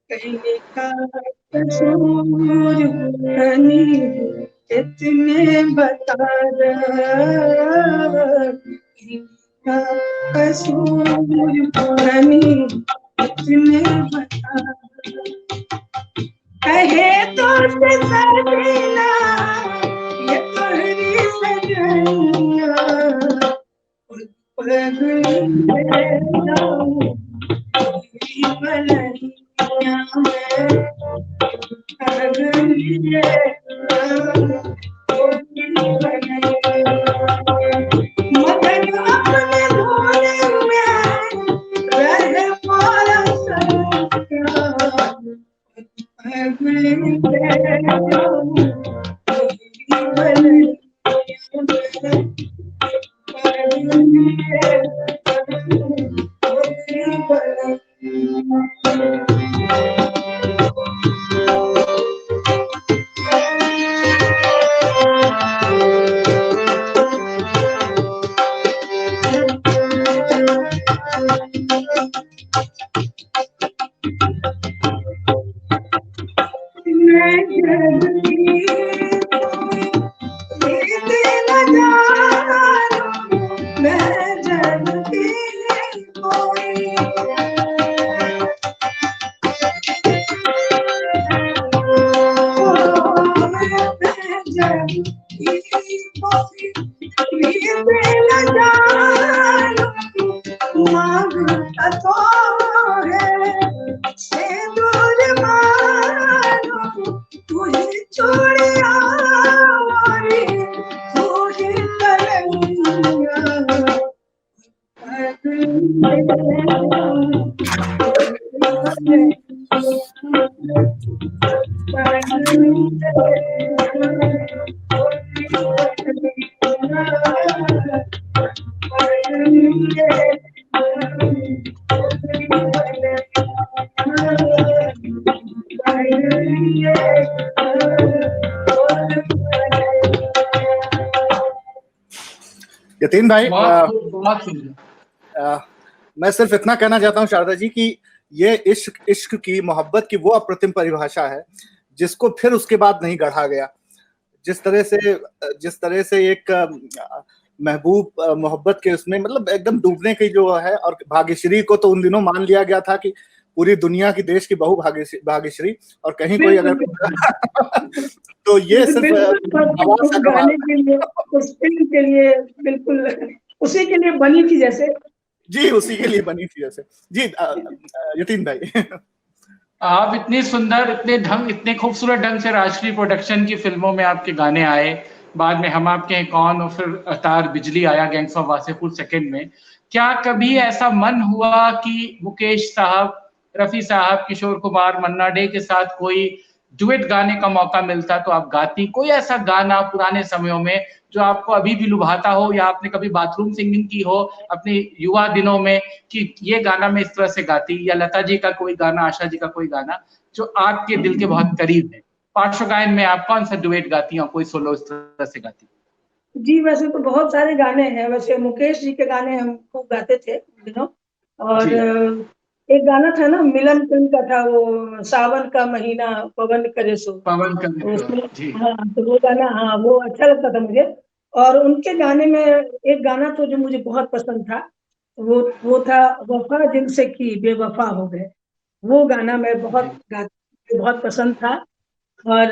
B: कहीं का कसूर कनी इतने बता का कसूर कनी इतने बता, कहे तो सजना ये तोहरी सजनिया, पगली बलैया में पगली मगन अपने भोले में रहे पारा सैया, पगली मांगता तो है सिंदूर मानो तुझे चूड़िया मोरी तुझे कलैया
A: यतीन भाई,
C: बहुत सुंदर।
A: मैं सिर्फ इतना कहना चाहता हूँ शारदा जी कि ये इश्क की, मोहब्बत की वो अप्रतिम परिभाषा है जिसको फिर उसके बाद नहीं गढ़ा गया। जिस तरह से एक महबूब मोहब्बत के उसमें मतलब एकदम डूबने की जो है, और भाग्यश्री को तो उन दिनों मान लिया गया था कि पूरी दुनिया की देश की बहु भाग्यश्री, और कहीं कोई अगर तो ये सिर्फ
B: गाने के लिए, उस फिल्म के लिए, बिल्कुल उसी के लिए बनी थी जैसे।
A: जी, उसी के लिए बनी थी जैसे। जी यतीन भाई,
C: आप इतनी सुंदर, इतने खूबसूरत ढंग से राष्ट्रीय प्रोडक्शन की फिल्मों में आपके गाने आए। बाद में हम आपके हैं कौन, और फिर तार बिजली आया गैंग्स ऑफ वासेपुर सेकंड में। क्या कभी ऐसा मन हुआ कि मुकेश साहब, रफी साहब, किशोर कुमार, मन्ना डे के साथ कोई डुएट गाने का मौका मिलता तो आप गाती? कोई ऐसा गाना पुराने समयों में जो आपको अभी भी लुभाता हो, या आपने कभी बाथरूम सिंगिंग की हो अपने युवा दिनों में कि ये गाना मैं इस तरह से गाती, या लता जी का कोई गाना, आशा जी का कोई गाना जो आपके दिल के बहुत करीब है? पार्श्व गायन में आप कौन सा डुएट गाती हैं, कोई सोलो इस तरह से गाती?
B: जी, वैसे तो बहुत सारे गाने हैं। वैसे मुकेश जी के गाने हम खूब गाते थे दिनों। और एक गाना था ना, मिलन फिल्म का था, वो सावन का महीना पवन करे सो,
C: पवन करे जी।
B: हाँ, तो वो गाना, हाँ, वो अच्छा लगता था मुझे। और उनके गाने में एक गाना तो जो मुझे बहुत पसंद था, वो था वफा जिनसे की बेवफा हो गए। वो गाना मैं बहुत पसंद था। और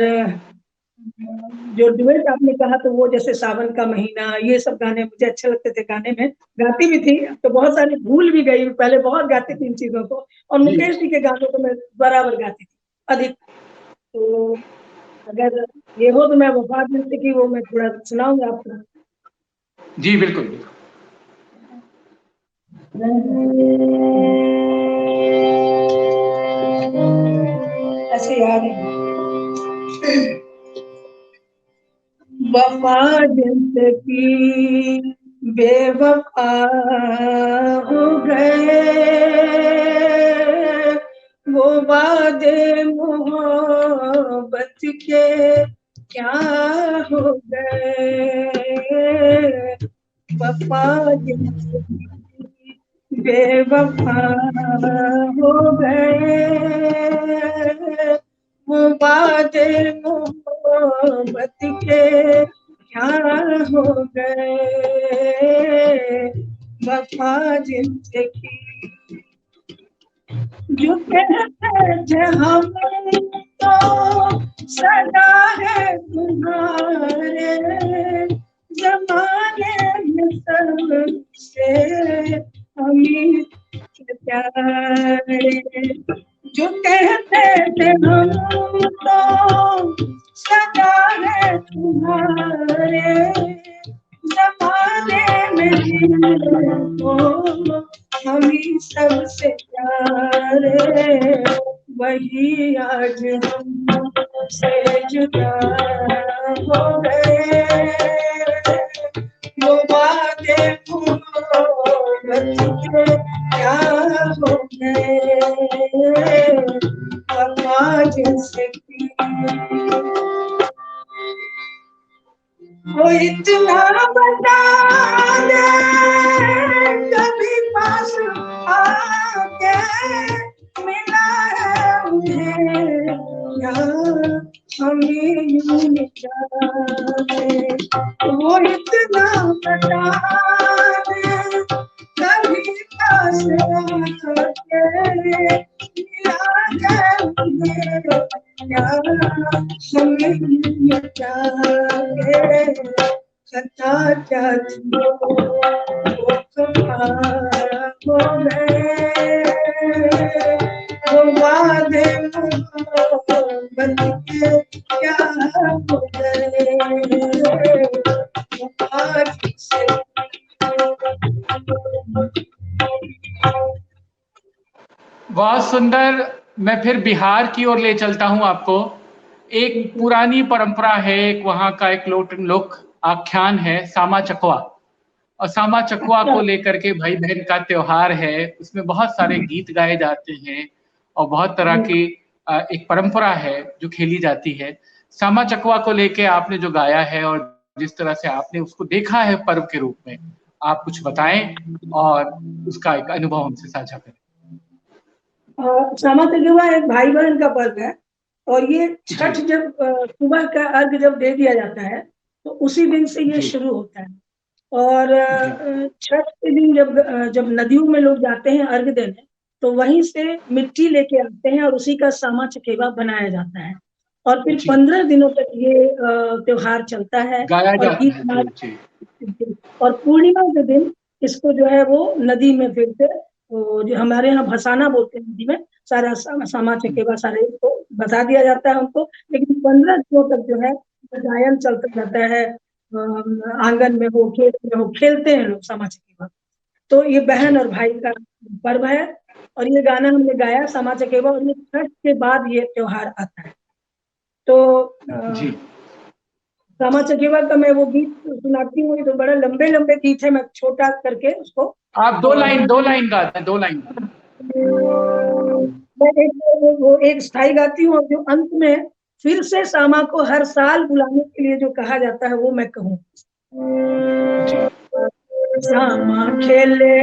B: जो डुएट आपने कहा, तो वो जैसे सावन का महीना, ये सब गाने मुझे अच्छे लगते थे गाने में। गाती भी थी, तो बहुत सारी भूल भी गई, पहले बहुत गाती थी इन चीजों को। और मुकेश जी के गानों को मैं बराबर गाती थी, अधिक। तो अगर ये हो तो मैं वफा जिनसे की वो मैं थोड़ा सुनाऊंगा आपको।
C: जी बिल्कुल।
B: ऐसे याद है, वफा जिनसे की बेवफा हो गए, वो वादे मोहब्बत के क्या हो गए। वफा जिनसे की बेवफा हो गए, वो वादे मोहब्बत के क्या हो गए। वफा जिनसे की जो कहते थे हम तो सदा है तुम्हारे, जमाने में सबसे हमें प्यारे। जो कहते थे हम तो सदा है तुम्हारे, जमाने में जिनको हमें सबसे प्यारे, वही आज हमसे जुदा हो गए। वो वादे मोहब्बत के क्या हो गए। वफा जिनसे की वो इतना बता दे, कभी पास आके मिला है उन्हें, यहाँ हमें यूं जाने। वो इतना बता दे, कभी पास आके मिला है उन्हें, यहाँ हमें यूं जाने। खता क्या वो हो गए, वो वादे मोहब्बत के क्या हो गए, वो आज से
C: बहुत सुंदर। मैं फिर बिहार की ओर ले चलता हूं आपको। एक पुरानी परंपरा है, एक वहां का एक लोक आख्यान है सामा चकवा। और सामा चकवा को लेकर के भाई बहन का त्योहार है, उसमें बहुत सारे गीत गाए जाते हैं और बहुत तरह की एक परंपरा है जो खेली जाती है। सामा चकवा को लेके आपने जो गाया है और जिस तरह से आपने उसको देखा है पर्व के रूप में, आप कुछ बताएं और उसका एक अनुभव हमसे साझा करें।
B: सामा चकेवा एक भाई बहन का पर्व है और ये छठ जब सुबह का अर्घ जब दे दिया जाता है तो उसी दिन से ये शुरू होता है। और छठ के दिन जब नदियों में लोग जाते हैं अर्घ देने तो वहीं से मिट्टी लेके आते हैं और उसी का सामा चकेवा बनाया जाता है और फिर 15 दिनों तक ये त्योहार चलता है और गीत और पूर्णिमा के दिन इसको जो है वो नदी में फिर से जो हमारे यहाँ भसाना बोलते हैं, नदी में सारा सामा चकेवा सारे को बता दिया जाता है हमको। लेकिन 15 दिनों तक जो है गायन चलता रहता है, आंगन में हो खेत में हो खेलते हैं लोग सामा चकेवा। तो ये बहन और भाई का पर्व है और ये गाना हमने गाया सामा चकेवा और ये छठ के बाद ये त्योहार आता है। तो सामा चकेवा का मैं वो गीत सुनाती हूँ, तो बड़ा लंबे लंबे गीत है, मैं छोटा करके उसको
C: आप दो लाइन गाते हैं, 2 लाइन।
B: मैं वो एक स्थाई गाती हूँ और जो अंत में फिर से सामा को हर साल बुलाने के लिए जो कहा जाता है वो मैं कहूँ। सामा खेले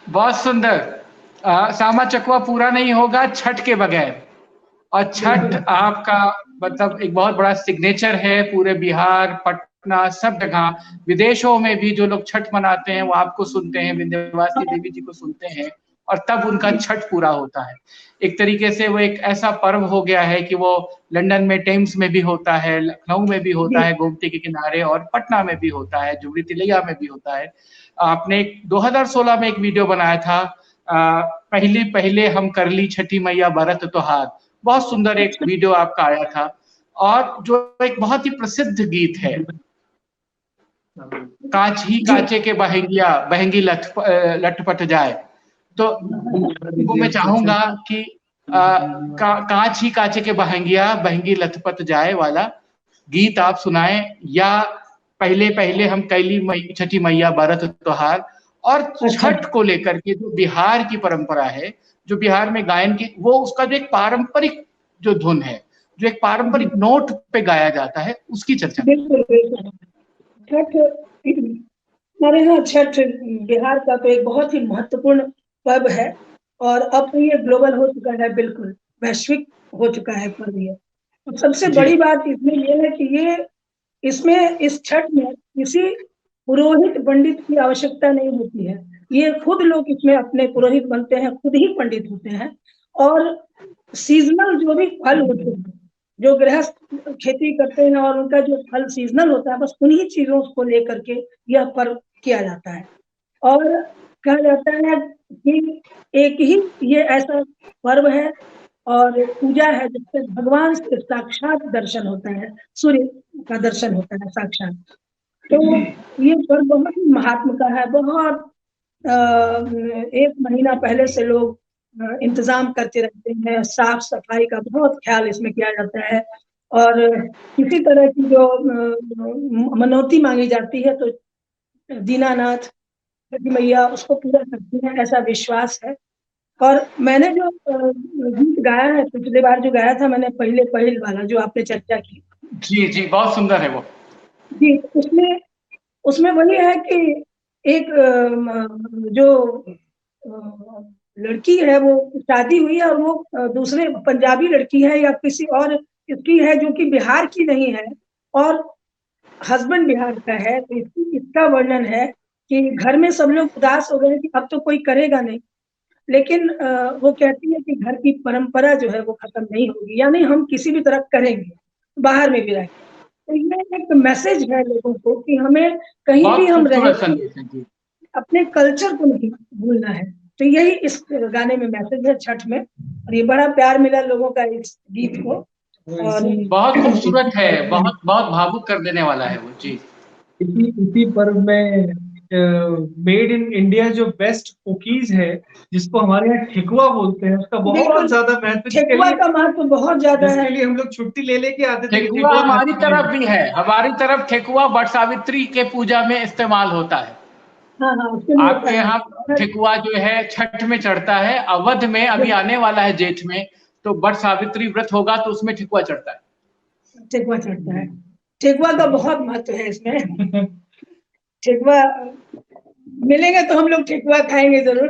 C: बहुत सुंदर। सामा चकवा पूरा नहीं होगा छठ के बगैर, और छठ आपका मतलब एक बहुत बड़ा सिग्नेचर है पूरे बिहार, पटना, सब जगह। विदेशों में भी जो लोग छठ मनाते हैं वो आपको सुनते हैं, विंध्यवासिनी देवी जी को सुनते हैं और तब उनका छठ पूरा होता है। एक तरीके से वो एक ऐसा पर्व हो गया है कि वो लंदन में टेम्स में भी होता है, लखनऊ में भी होता है गोमती के किनारे, और पटना में भी होता है, जुबरी तिलैया में भी होता है। आपने 2016 में एक वीडियो बनाया था, पहले हम कर ली छठी मैया बरत त्योहार, बहुत सुंदर एक वीडियो आपका आया था, और जो एक बहुत ही प्रसिद्ध गीत है, कांच ही कांचे के बहेंगिया बहेंगी लटपट जाए। तो वो मैं चाहूंगा कि कांच ही कांचे के बहेंगिया बहेंगी लटपट जाए वाला गीत आप सुनाएं, या पहले हम कैली छठी मैया बरत त्योहार और छठ को लेकर के जो बिहार की परंपरा है, जो बिहार में गायन की वो उसका जो एक पारंपरिक जो धुन है, जो एक पारंपरिक नोट पे गाया जाता है, उसकी चर्चा।
B: बिल्कुल छठ हमारे यहाँ छठ बिहार का तो एक बहुत ही महत्वपूर्ण पर्व है और अब तो ये ग्लोबल हो चुका है, बिल्कुल वैश्विक हो चुका है पर्व ये। और सबसे
C: जी।
B: बड़ी बात इसमें ये है कि ये इसमें इस छठ में किसी पुरोहित पंडित की आवश्यकता नहीं होती है। ये खुद लोग इसमें अपने पुरोहित बनते हैं, खुद ही पंडित होते हैं। और सीजनल जो भी फल होते हैं, जो गृहस्थ खेती करते हैं और उनका जो फल सीजनल होता है, बस उन्हीं चीजों को लेकर के यह पर्व किया जाता है। और कहा जाता है कि एक ही ये ऐसा पर्व है और पूजा है जिससे भगवान से साक्षात दर्शन होता है, सूर्य का दर्शन होता है साक्षात। तो ये पर्व बहुत ही महात्मा का है। बहुत एक महीना पहले से लोग इंतजाम करते रहते हैं, साफ सफाई का बहुत ख्याल इसमें किया जाता है। और किसी तरह की जो मनौती मांगी जाती है तो दीनानाथ छठी मैया उसको पूरा करती है, ऐसा विश्वास है। और मैंने जो गीत गाया है, पिछले बार जो गाया था मैंने, पहले पहल वाला जो आपने चर्चा की,
C: जी जी, बहुत सुंदर है वो।
B: जी, उसमें वही है कि एक जो लड़की है वो शादी हुई है और वो दूसरे पंजाबी लड़की है या किसी और इसकी है जो कि बिहार की नहीं है और हस्बैंड बिहार का है। तो इसका वर्णन है कि घर में सब लोग उदास हो गए कि अब तो कोई करेगा नहीं, लेकिन वो कहती है कि घर की परंपरा जो है वो खत्म नहीं होगी, यानी हम किसी भी तरह करेंगे, बाहर में भी रहेंगे। तो ये एक मैसेज है लोगों को कि हमें कहीं भी
C: बहुत
B: हम रहें,
C: खूबसूरत संदेश है जी।
B: अपने कल्चर को नहीं भूलना है। तो यही इस गाने में मैसेज है छठ में, और ये बड़ा प्यार मिला लोगों का इस गीत को। और
C: बहुत खूबसूरत है, बहुत बहुत भावुक कर देने वाला है वो जी।
D: इसी पर्व में मेड इन इंडिया जो बेस्ट कुकीज है, जिसको हमारे यहाँ ठेकुआ बोलते हैं, उसका
B: बिल्कुल,
D: बहुत ज्यादा महत्व है।
B: ठेकुआ का महत्व बहुत ज्यादा है।
D: जिसके लिए हम लोग छुट्टी ले लेके आते थे कि
C: ठेकुआ हमारी
D: खाते
C: तरफ
D: हैं।
C: भी है, हमारी तरफ ठेकुआ वट सावित्री के पूजा में इस्तेमाल होता है।
B: हाँ हाँ, उसके लिए
C: आपके यहाँ ठेकुआ जो है छठ में चढ़ता है, अवध में अभी आने वाला है जेठ में, तो वट सावित्री व्रत होगा तो उसमें ठेकुआ चढ़ता है।
B: ठेकुआ चढ़ता है। ठेकुआ का बहुत महत्व है इसमें। ठेकुआ मिलेंगे तो हम लोग ठेकुआ खाएंगे जरूर।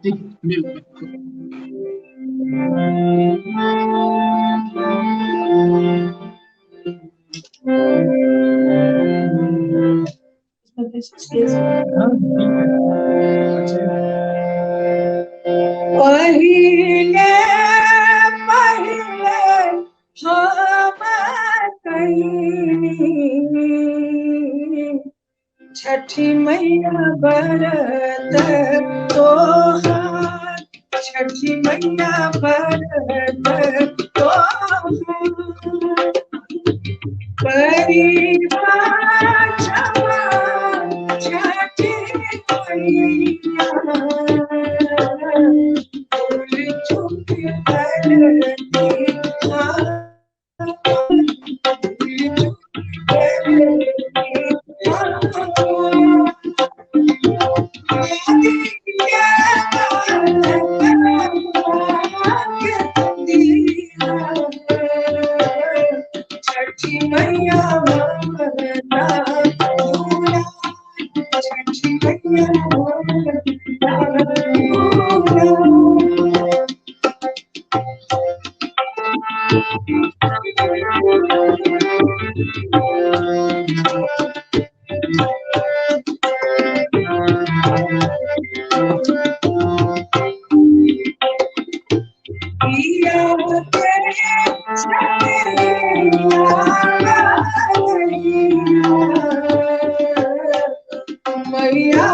C: जी, बिल्कुल।
B: पहिले पहिले हम कहीं छठी मैया बरत तोहार, छठी मैया बरत तोहार, परिवार क्षमा छठी मैया, भूल चूक करती हाँ, भूल चूक करती छठी मैया ममता भूला, छठी मैया ममता मैया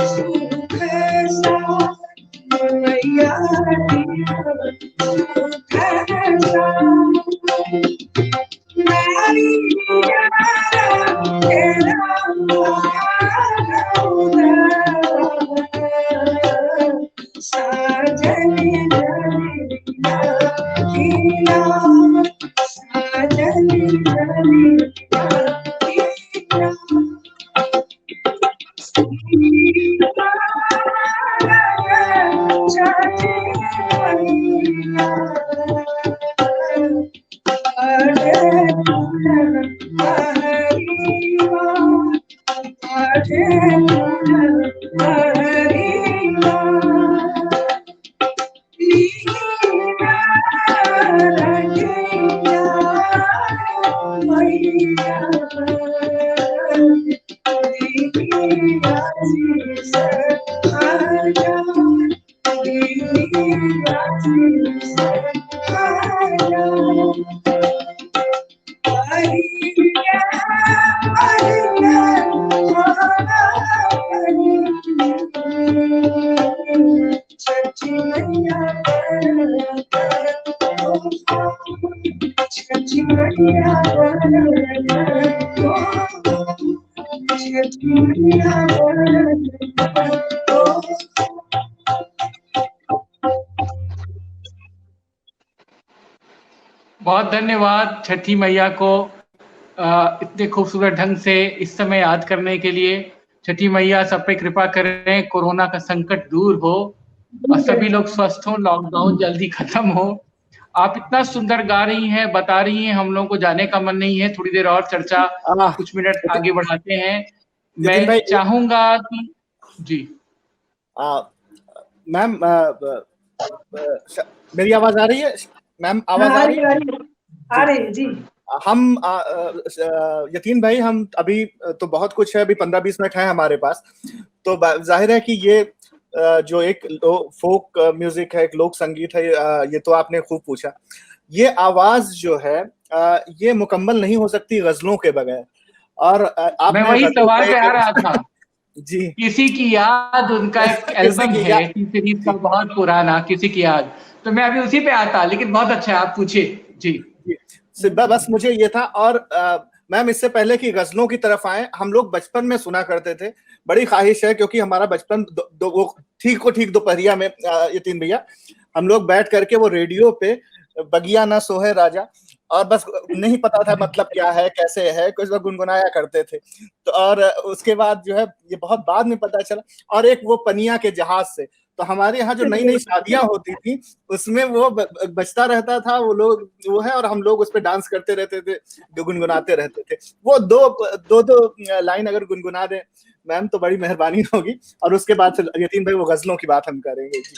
B: सुख मैया
C: बहुत धन्यवाद छठी मैया को इतने खूबसूरत ढंग से इस समय याद करने के लिए। छठी मैया सब पे कृपा करें, कोरोना का संकट दूर हो और सभी लोग स्वस्थ हों, लॉकडाउन जल्दी खत्म हो। आप इतना सुंदर गा रही हैं, बता रही हैं, हम लोगों को जाने का मन नहीं है। थोड़ी देर और चर्चा कुछ मिनट आगे बढ़ाते हैं। मैं चाहूंगा कि जी
A: मैम, मेरी आवाज आ रही है मैम? आवाज आ रही है?
B: आ रही है जी।
A: हम यतीन भाई, हम अभी तो बहुत कुछ है, अभी 15-20 मिनट है हमारे पास, तो जाहिर है कि ये जो एक फोक म्यूजिक है, एक लोक संगीत है, ये तो आपने खूब पूछा। ये आवाज जो है ये मुकम्मल नहीं हो सकती गजलों के बगैर। और
C: मैं वही सवाल पे आ रहा था
A: जी।
C: किसी की याद, उनका एक एल्बम है सीरीज का बहुत पुराना, किसी की याद, तो मैं अभी उसी पे आता, लेकिन बहुत अच्छा है, आप पूछिए जी।
A: सिब्बा, बस मुझे ये था। और मैम, इससे पहले कि गजलों की तरफ आए, हम लोग बचपन में सुना करते थे, बड़ी ख्वाहिश है, क्योंकि हमारा बचपन वो ठीक को ठीक दोपहरिया में, यतीन भैया, हम लोग बैठ करके वो रेडियो पे बगिया ना सोहे राजा, और बस नहीं पता था मतलब क्या है, कैसे है, कुछ लोग गुनगुनाया करते थे। तो और उसके बाद जो है, ये बहुत बाद में पता चला। और एक वो पनिया के जहाज से, तो हमारे यहाँ जो नई नई शादियां होती थी, उसमें वो बजता रहता था, वो लोग वो है, और हम लोग उस पर डांस करते रहते थे, गुनगुनाते रहते थे। वो दो लाइन अगर गुनगुना दें मैम, तो बड़ी मेहरबानी होगी। और उसके बाद फिर यतीन भाई वो गजलों की बात हम करेंगे जी।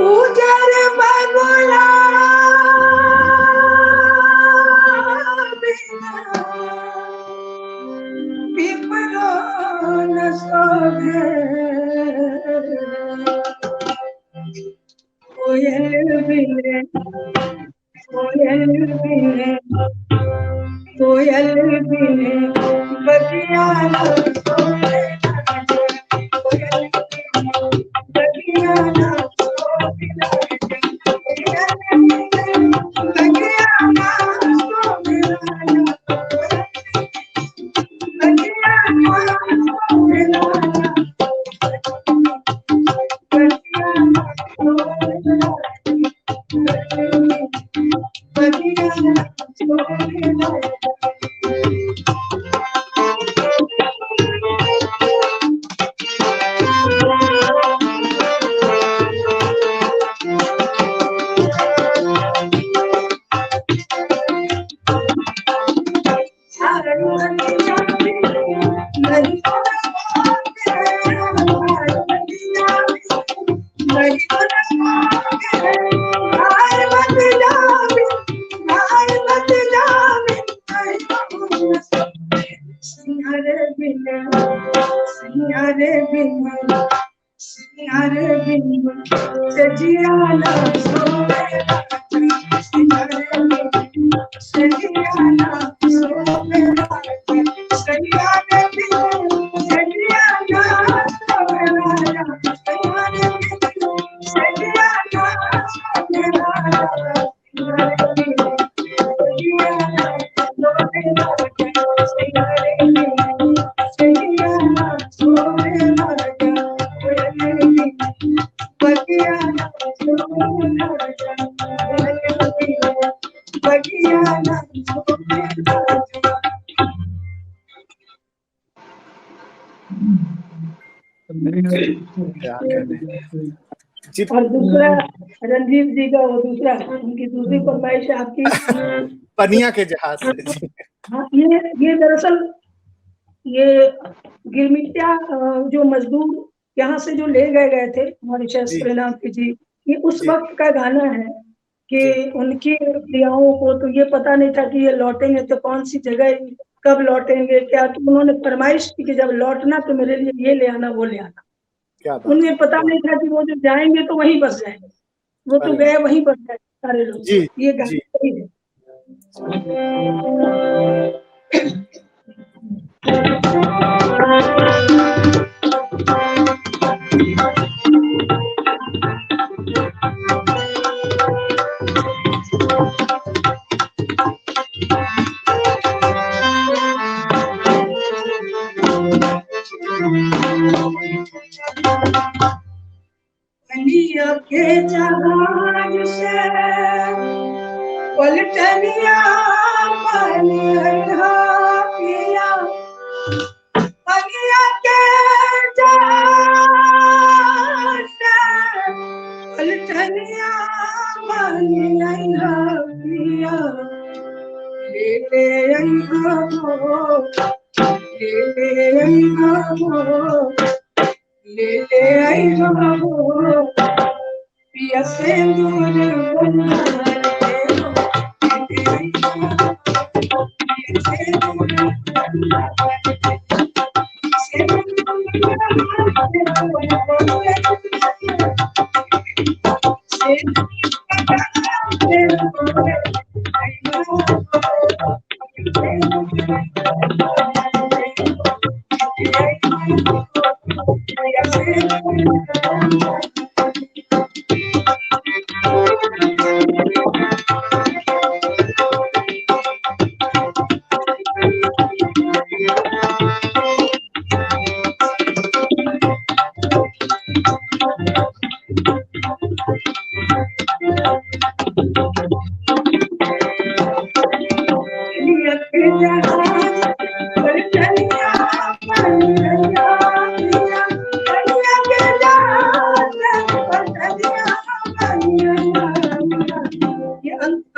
B: उजर बगुला पिपरो न शोभे, कोयल बिने, कोयल बिने, कोयल बिने बगिया न शोभे, कोयल बिने बगिया न शोभे, कोयल बिने बगिया न शोभे, बगिया न और दूसरा रणजीत जी का, वो दूसरा उनकी दूसरी फरमाइश आपकी
A: पनिया के जहाज से।
B: हाँ, ये दरअसल ये गिरमिटिया जो मजदूर यहाँ से जो ले गए थे मॉरिशस प्रणब जी, ये उस वक्त का गाना है कि उनकी प्रियाओं को तो ये पता नहीं था कि ये लौटेंगे, तो कौन सी जगह, कब लौटेंगे, क्या, तो उन्होंने फरमाइश की कि जब लौटना तो मेरे लिए ये ले आना, वो ले आना। उन्हें पता नहीं था कि वो जो जाएंगे तो वहीं बस जाएंगे, वो तो गए वहीं बस गए सारे लोग। ये गाना सही है। दुनिया के जहाज से पलटनिया पिया, दुनिया के जहाज से पलटनिया पिया, ले ले अइहा ले ले अइहा पिया सिंदूर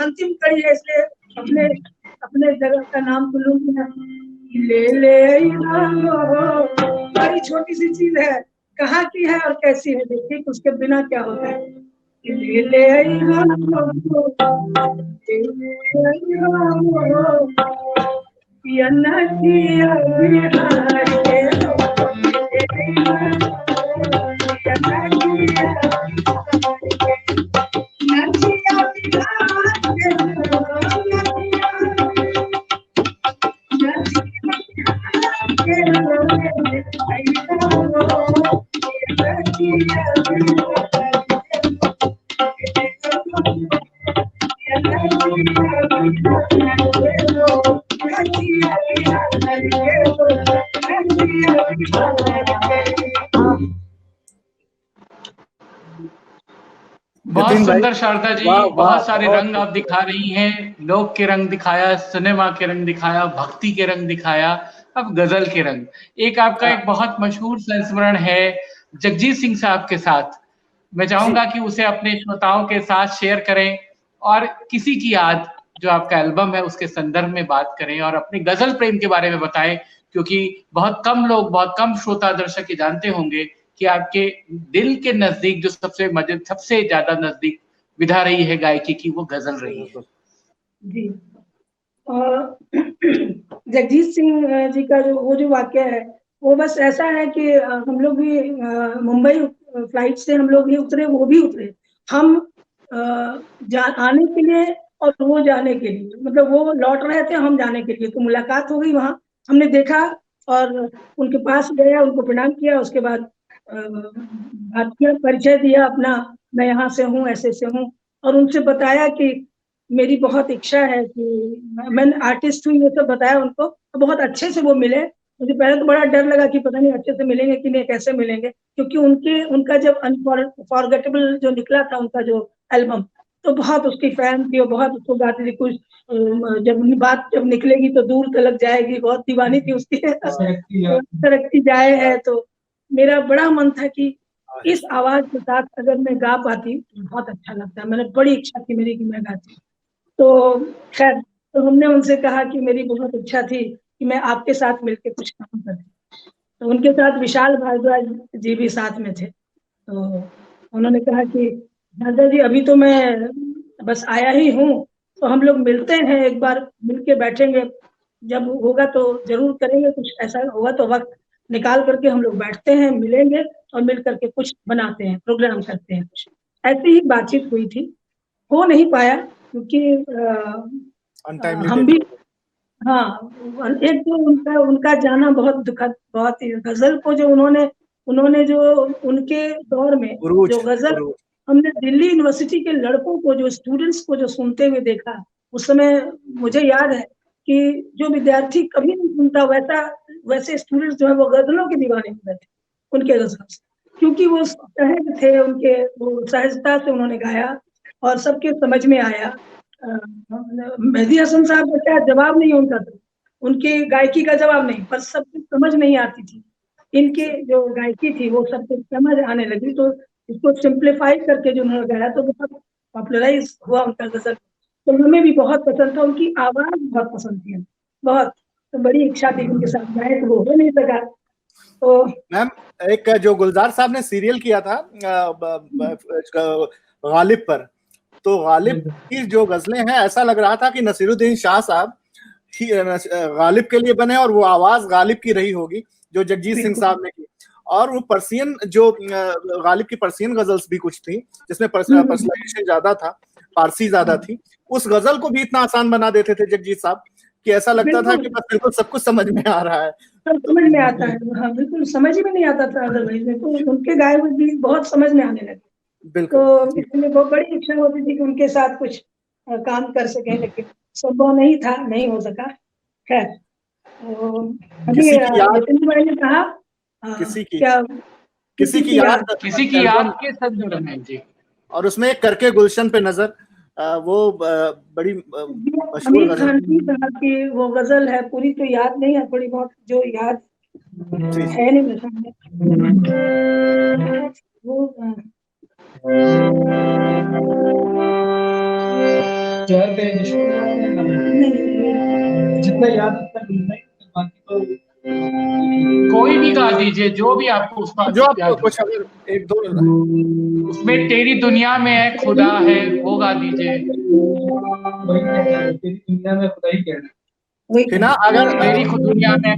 B: अंतिम कड़ी है, इसलिए अपने अपने जगह का नाम बोलूंगी ना। ले ले बड़ी छोटी सी चीज है, कहाँ की है और कैसी है, देखिए उसके बिना क्या होता है। ले ले
C: बहुत सुंदर शारदा जी, बहुत सारे रंग आप दिखा रही हैं। लोक के रंग दिखाया, सिनेमा के रंग दिखाया, भक्ति के रंग दिखाया, अब गजल के रंग। एक आपका एक बहुत मशहूर संस्मरण है जगजीत सिंह साहब के साथ, मैं चाहूंगा कि उसे अपने श्रोताओं के साथ शेयर करें और किसी की याद जो आपका एल्बम है उसके संदर्भ में बात करें और अपने गजल प्रेम के बारे में बताएं, क्योंकि बहुत कम लोग, बहुत कम श्रोता दर्शक ये जानते होंगे कि आपके दिल के नजदीक जो सबसे ज्यादा नजदीक विधा रही है गायकी की, वो गजल रही है। जी,
B: और जगजीत सिंह जी का जो वाक्य है वो बस ऐसा है कि हम लोग भी मुंबई फ्लाइट से हम लोग भी उतरे, वो भी उतरे, हम आने के लिए और वो जाने के लिए, मतलब वो लौट रहे थे, हम जाने के लिए। तो मुलाकात हो गई वहाँ, हमने देखा और उनके पास गया, उनको प्रणाम किया, उसके बाद परिचय दिया अपना, मैं यहाँ से हूँ, ऐसे से हूँ, और उनसे बताया कि मेरी बहुत इच्छा है कि मैं आर्टिस्ट हूँ, ये सब बताया उनको। तो बहुत अच्छे से वो मिले। मुझे पहले तो बड़ा डर लगा कि पता नहीं अच्छे से मिलेंगे कि नहीं, कैसे मिलेंगे, क्योंकि उनका जब अनफॉरगेटेबल जो निकला था उनका जो एल्बम, तो बहुत उसकी फैन थी और बहुत उसको गाती थी। कुछ जब निकलेगी तो दूर तलक जाएगी, बहुत दीवानी थी उसकी, सरकती जाए है। तो मेरा बड़ा मन था कि इस आवाज के साथ अगर मैं गा पाती तो बहुत अच्छा लगता। मैंने बड़ी इच्छा थी मेरी कि मैं गाती। तो खैर, तो हमने उनसे कहा कि मेरी बहुत इच्छा थी कि मैं आपके साथ मिलकर कुछ काम करूं। तो उनके साथ विशाल भारद्वाज जी भी साथ में थे। तो उन्होंने कहा कि दादा जी अभी तो मैं बस आया ही हूँ, तो हम लोग मिलते हैं, एक बार मिलके बैठेंगे, जब होगा तो जरूर करेंगे, कुछ ऐसा होगा तो वक्त निकाल करके हम लोग बैठते हैं, मिलेंगे और मिल करके कुछ बनाते हैं, प्रोग्राम करते हैं। कुछ ऐसी ही बातचीत हुई थी, हो नहीं पाया क्योंकि हम भी, हाँ, एक तो उनका जाना बहुत दुखद, बहुत ही। गजल को जो उन्होंने जो उनके दौर में जो गजल, हमने दिल्ली यूनिवर्सिटी के लड़कों को, जो स्टूडेंट्स को जो सुनते हुए देखा, उस समय मुझे याद है कि जो विद्यार्थी कभी नहीं सुनता, वैसे स्टूडेंट्स जो है वो गजलों के दीवाने हो गए थे। उनके गजल से, क्योंकि वो सहज थे, उनके वो सहजता से उन्होंने गाया और सबके समझ में आया। मेहदी हसन साहब का क्या जवाब नहीं उनका, तो उनकी गायकी का जवाब नहीं, पर सबको समझ नहीं आती थी। इनकी जो गायकी थी वो सबको समझ आने लगी, तो इसको सिंप्लीफाई करके जो उन्होंने गाया तो बहुत पॉपुलराइज हुआ उनका गजल। तो हमें भी बहुत पसंद था, उनकी आवाज बहुत पसंद थी बहुत। तो बड़ी इच्छा थी उनके साथ गाए, तो वो हो नहीं सका। तो
A: मैम एक जो गुलजार साहब ने सीरियल किया था गालिब पर, तो गालिब की जो गजलें हैं ऐसा लग रहा था कि नसीरुद्दीन शाह साहब ही गालिब के लिए बने और वो आवाज गालिब की रही होगी जो जगजीत सिंह साहब ने की। और वो पर्सियन जो गालिब की पर्सियन गजल्स भी कुछ थी जिसमें पर्सनलाइजेशन ज्यादा था, फारसी ज्यादा थी, उस गजल को भी इतना आसान बना देते थे जगजीत साहब कि ऐसा लगता था कि बस बिल्कुल सब कुछ समझ में आ रहा है,
B: सब समझ में आता है। हाँ बिल्कुल, समझ में नहीं आता था अदरवाइज में, तो उनके गाए हुए गीत बहुत समझ में आने लगे। तो इसलिए बहुत बड़ी इच्छा होती थी कि उनके साथ कुछ काम कर सके, लेकिन संभव नहीं था, नहीं हो सका। खैर अभी यतीन भाई ने कहा
A: किसी की याद
C: के संग जी,
A: और उसमें एक करके गुलशन पे नजर, वो बड़ी मशहूर
B: आमिर खान की वो गजल है, पूरी तो याद नहीं है, थोड़ी बहुत जो याद है नहीं मेरे सामने वो
D: जितना याद उतना मिलता है, बाकी तो
C: कोई भी गा दीजिए, जो भी आपको उसका
A: जो आपको कुछ अगर एक दो
C: उसमें तेरी दुनिया में है खुदा है वो गा दीजिए।
D: तेरी दुनिया में खुदा ही कहना
A: ना, अगर
C: तेरी खुद दुनिया में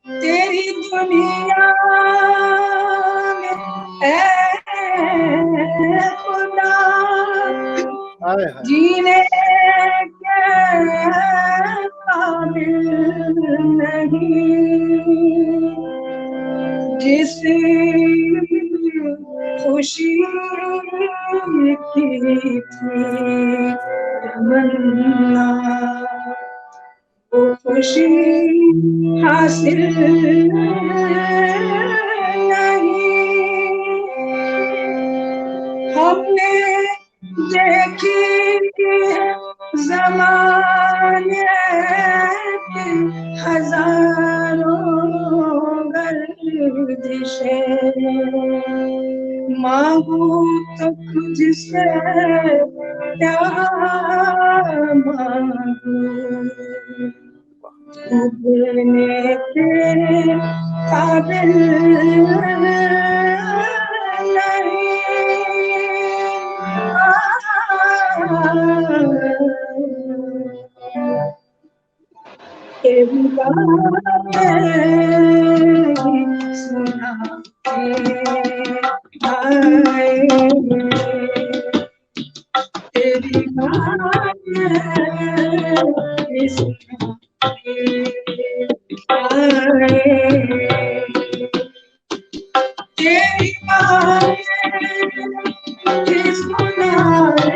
B: तेरी दुनिया में खुदा जीने के काबिल नहीं, जिस खुशी की थी तमन्ना वो खुशी हासिल नहीं। हमने देखी ज़माने की हजारों गर्दिशें, मांगू तो तुझसे क्या मांगू, देने के काबिल तेरी बातें सुना तेरी बातें सुना तेरी बातें सुनाए तेरी बातें सुनाए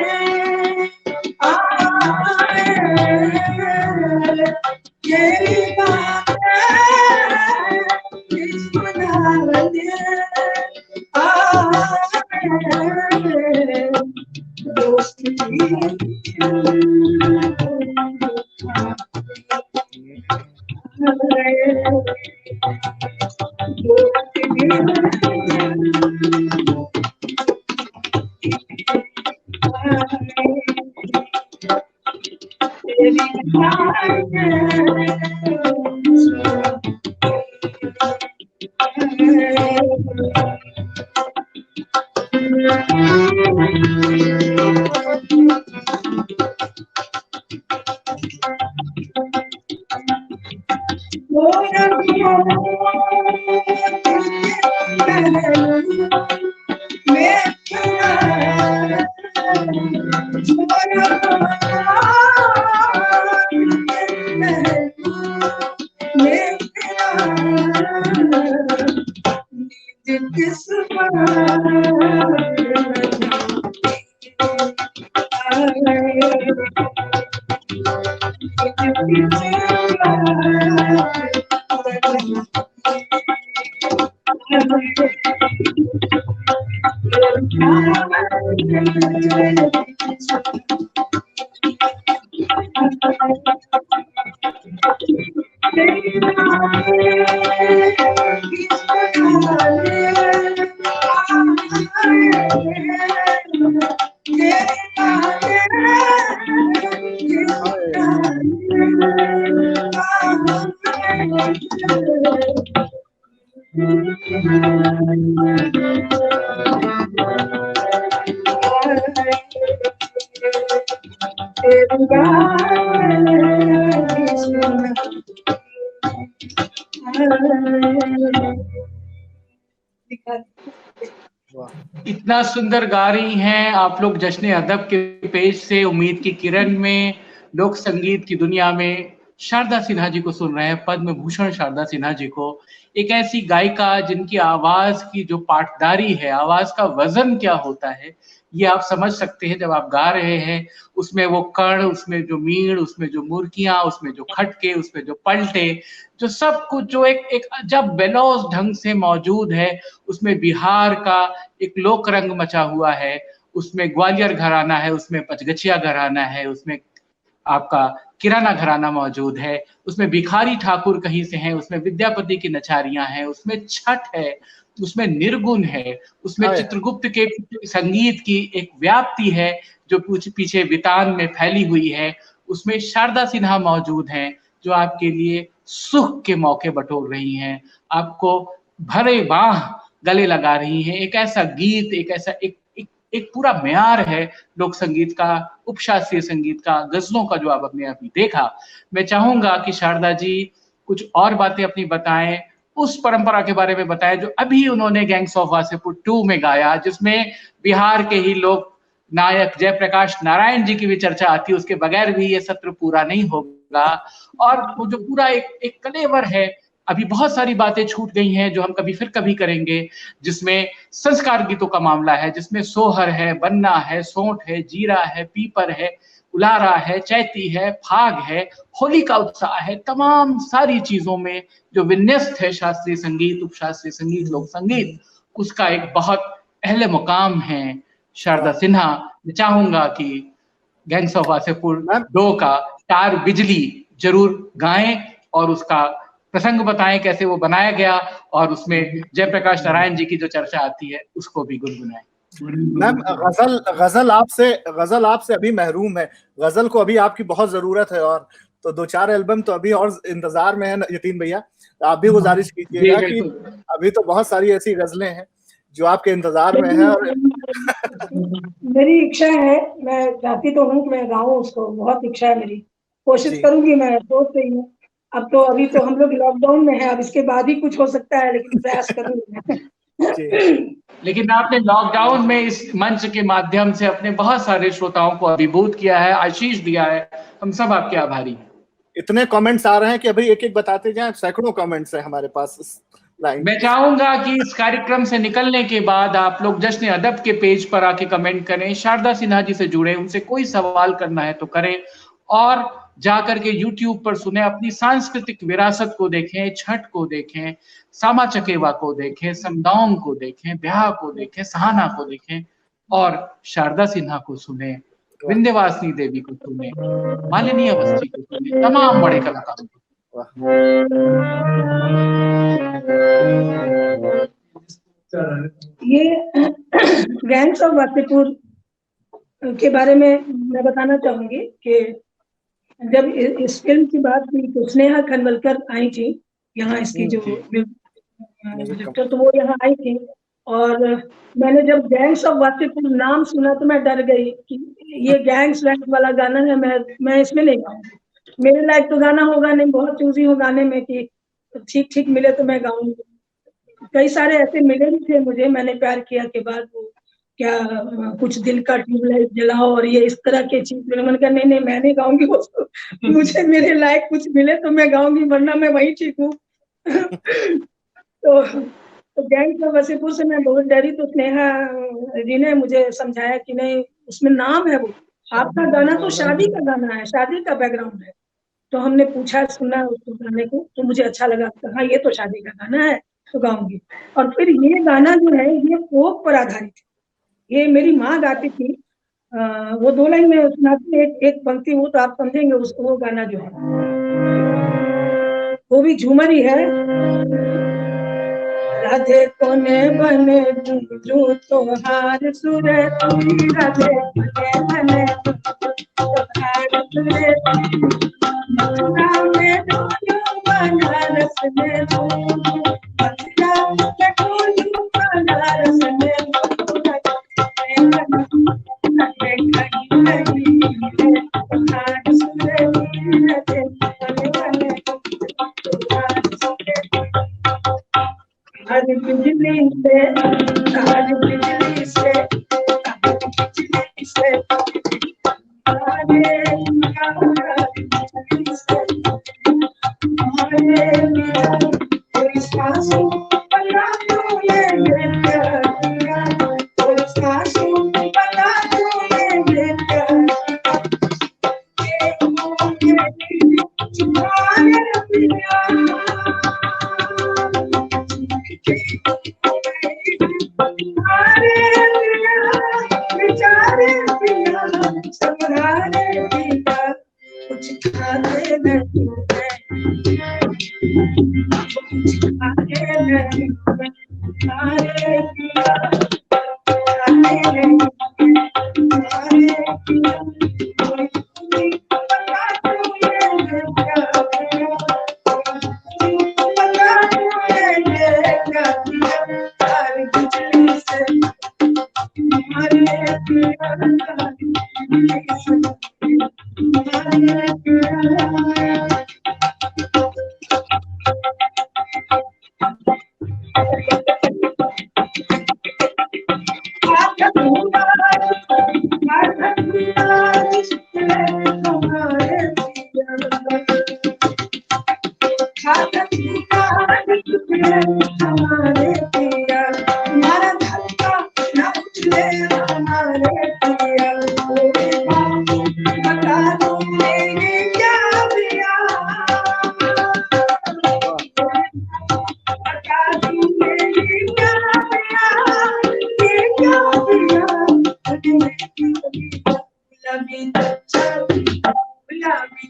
B: दोस्ती
C: इतना सुंदर गा रही हैं आप लोग जश्न अदब के पेज से, उम्मीद की किरण में, लोक संगीत की दुनिया में शारदा सिन्हा जी को सुन रहे हैं, पद्म भूषण शारदा सिन्हा जी को। एक ऐसी गायिका जिनकी आवाज की जो पाटदारी है, आवाज का वजन क्या होता है, ये आप समझ सकते हैं जब आप गा रहे हैं। उसमें वो कण, उसमें जो मीण, उसमें जो मुर्कियां, उसमें जो खटके, उसमें जो पलटे, जो सब कुछ जो एक जब बेलौज ढंग से मौजूद है, उसमें बिहार का एक लोक रंग मचा हुआ है, उसमें ग्वालियर घराना है, उसमें पचगछिया घराना है, उसमें आपका किराना घराना मौजूद है, उसमें भिखारी ठाकुर कहीं से हैं, उसमें विद्यापति की नचारियां हैं, उसमें छठ है, उसमें निर्गुण है, उसमें चित्रगुप्त के संगीत की एक व्याप्ति है जो पीछे वितान में फैली हुई है, उसमें शारदा सिन्हा मौजूद हैं जो आपके लिए सुख के मौके बटोर रही हैं, आपको भरे बाह गले लगा रही हैं। एक ऐसा गीत, एक ऐसा एक पूरा म्यार है लोक संगीत का, उपशास्त्रीय संगीत का, गजलों का जो आप अपने अभी देखा। मैं चाहूंगा कि शारदा जी कुछ और बातें अपनी बताएं, उस परंपरा के बारे में बताएं जो अभी उन्होंने गैंग्स ऑफ वासेपुर 2 में गाया, जिसमें बिहार के ही लोक नायक जयप्रकाश नारायण जी की भी चर्चा आती है, उसके बगैर भी ये सत्र पूरा नहीं होगा। और वो जो पूरा एक कलेवर है, अभी बहुत सारी बातें छूट गई हैं जो हम कभी फिर कभी करेंगे, जिसमें संस्कार गीतों का मामला है, जिसमें सोहर है, बन्ना है, सोंठ है, जीरा है, पीपर है, उलारा है, चैती है, फाग है, होली का उत्साह है, तमाम सारी चीजों में जो विन्यस्त है शास्त्रीय संगीत, उपशास्त्रीय संगीत, लोक संगीत, उसका एक बहुत अहले मुकाम है शारदा सिन्हा। मैं चाहूंगा कि गैंग्स ऑफ वासेपुर 2 का तार बिजली जरूर गाएं और उसका प्रसंग बताएं, कैसे वो बनाया गया, और उसमें जयप्रकाश नारायण जी की जो चर्चा आती है उसको भी गुनगुनाएं।
A: मैम, गजल आपसे अभी महरूम है, गजल को अभी आपकी बहुत जरूरत है, और तो 2-4 एल्बम तो अभी और इंतजार में है यतीन भैया, आप भी गुजारिश कीजिएगा कि अभी तो बहुत सारी ऐसी गजलें हैं जो आपके इंतजार में है। और
B: मेरी इच्छा है, मैं चाहती तो हूँ कि मैं गाऊं उसको, बहुत इच्छा है मेरी, कोशिश करूंगी, मैं सोच रही हूँ। अब तो अभी तो हम लोग लॉकडाउन में है, अब इसके बाद ही कुछ हो सकता है, लेकिन प्रयास करूंगी।
C: लेकिन आपने लॉकडाउन में इस मंच के माध्यम से अपने बहुत सारे श्रोताओं को अभिभूत किया है, आशीष दिया है, हम सब आपके आभारी हैं।
A: इतने कमेंट्स आ रहे हैं कि अभी एक एक बताते जाएं, सैकड़ों कमेंट्स हैं हमारे पास लाइन।
C: मैं चाहूंगा कि इस कार्यक्रम से निकलने के बाद आप लोग जश्न अदब के पेज पर आके कमेंट करें, शारदा सिन्हा जी से जुड़े, उनसे कोई सवाल करना है तो करें, और जाकर के YouTube पर सुने, अपनी सांस्कृतिक विरासत को देखें, छठ को देखें, सामा चकेवा को देखें, समदाउन को देखें, ब्याह को देखें, सहाना को देखें, और शारदा सिन्हा को सुने, विंध्यवासिनी देवी को सुने, मालिनी अवस्थी को सुने, तमाम बड़े कलाकारों को।
B: ये गैंग्स ऑफ वासेपुर के बारे में मैं बताना चाहूंगी कि जब इस फिल्म की बात हुई तो स्नेहा खनवलकर आई थी यहाँ, इसकी जो डायरेक्टर, तो वो यहाँ आई थी, और मैंने जब गैंग्स ऑफ वासेपुर नाम सुना तो मैं डर गई कि ये गैंग्स वैंग्स वाला गाना है, मैं इसमें नहीं गाऊंगी, मेरे लायक तो गाना होगा नहीं, बहुत चूजी हूँ गाने में कि ठीक ठीक मिले तो मैं गाऊंगी। कई सारे ऐसे मिले भी थे मुझे, मैंने प्यार किया के बाद, वो क्या कुछ दिल का ट्यूबलाइट जलाओ और ये इस तरह के चीज, मैंने कहा नहीं मैं नहीं गाऊंगी उसको, मुझे मेरे लायक कुछ मिले तो मैं गाऊंगी, वरना मैं वही ठीक हूँ। तो गैंग्स ऑफ वासेपुर से मैं बहुत डरी, तो स्नेहा जी ने मुझे समझाया कि नहीं, उसमें नाम है वो, आपका गाना तो शादी का गाना है, शादी का बैकग्राउंड है। तो हमने पूछा, सुना उसको गाने को, तो मुझे अच्छा लगा, कहा ये तो शादी का गाना है, तो गाऊंगी। और फिर ये गाना जो है ये फोक पर आधारित है। ये मेरी माँ गाती थी। वो 2 लाइन में सुनाती, एक पंक्ति वो तो आप समझेंगे उसको, वो गाना जो है वो भी झूमर ही है। राधे कोने बने जो तोहार सुरती, राधे कोने बने तोहार सुरती, मथुरा में डोलू बनारस में तू, मथुरा में डोलू बनारस में तू, राधे खड़ी खड़ी तोहार सुरती, राधे कोने बने तोहार सुरती। हर बिजली से, हर बिजली से, बिजली से, कोई सासू बना दो ये प्यार, कोई सासू बना दो ये प्यार, चुराए पिया बेचारे पिया, संभाले पिया, कुछ खाते नहीं, कुछ खाते नहीं, खाते पिया, खाते नहीं, खाते पिया, कोई बता दो ये क्या, बता दो ये क्या, हर बिजली से, हमारे पिया, हमारे पिया। हमारे पिया, हमारा धक्का न उठले हमारे पिया, बता दो मेरे क्या पिया, बता दो मेरे क्या पिया, ये क्या पिया, गुलाबी अच्छा, गुलाबी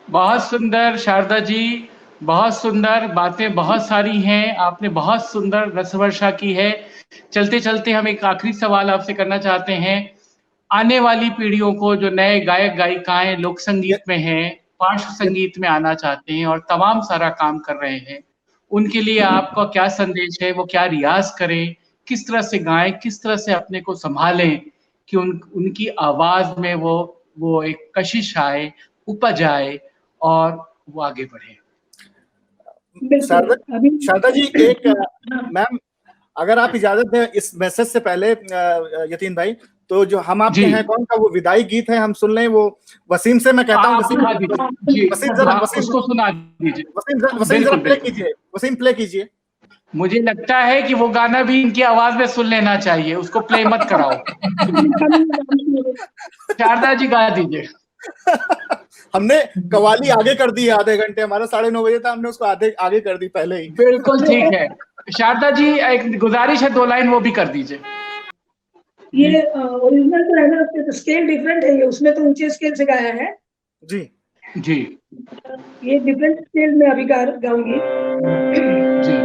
C: बहुत सुंदर शारदा जी, बहुत सुंदर बातें बहुत सारी हैं, आपने बहुत सुंदर रसवर्षा की है। चलते चलते हम एक आखिरी सवाल आपसे करना चाहते हैं। आने वाली पीढ़ियों को जो नए गायक गायिकाएं लोक संगीत में हैं, पार्श्व संगीत में आना चाहते हैं और तमाम सारा काम कर रहे हैं, उनके लिए आपका क्या संदेश है? वो क्या रियाज करें, किस तरह से गाएं, किस तरह से अपने को संभालें कि उनकी आवाज में वो एक कशिश आए, उपज आए और वो आगे बढ़े।
A: शारदा जी, एक मैम अगर आप इजाजत दें इस मैसेज से पहले, यतीन भाई, तो जो हम आपके हैं कौन का वो विदाई गीत है हम सुन लें। वो वसीम से मैं कहता हूँ, वसीम जरा
C: उसको सुना दीजिए।
A: वसीम जरा प्ले कीजिए, वसीम प्ले कीजिए।
C: मुझे लगता है कि वो गाना भी इनकी आवाज में सुन लेना चाहिए, उसको प्ले मत कराओ। शारदा जी गा दीजिए।
A: हमने कवाली आगे कर दी है आधे घंटे, हमारा 9:30 बजे था, हमने उसको आगे कर दी पहले ही।
C: बिल्कुल ठीक है। शारदा जी एक गुजारिश है, 2 लाइन वो भी कर दीजिए।
B: ये ओरिजिनल तो है ना, उसके तो स्केल डिफरेंट है, ये उसमें तो ऊंचे स्केल से गाया है
A: जी
C: जी,
B: ये डिफरेंट स्केल में अभी गाऊंगी
C: जी।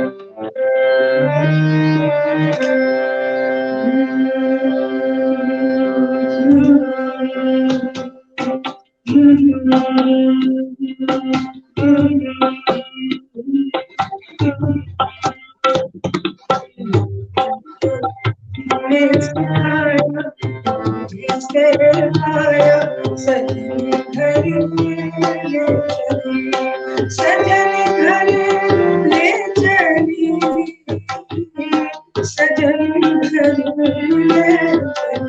B: आया सजन घर ले चली, सजन घर ले चली, सजन घर ले चली।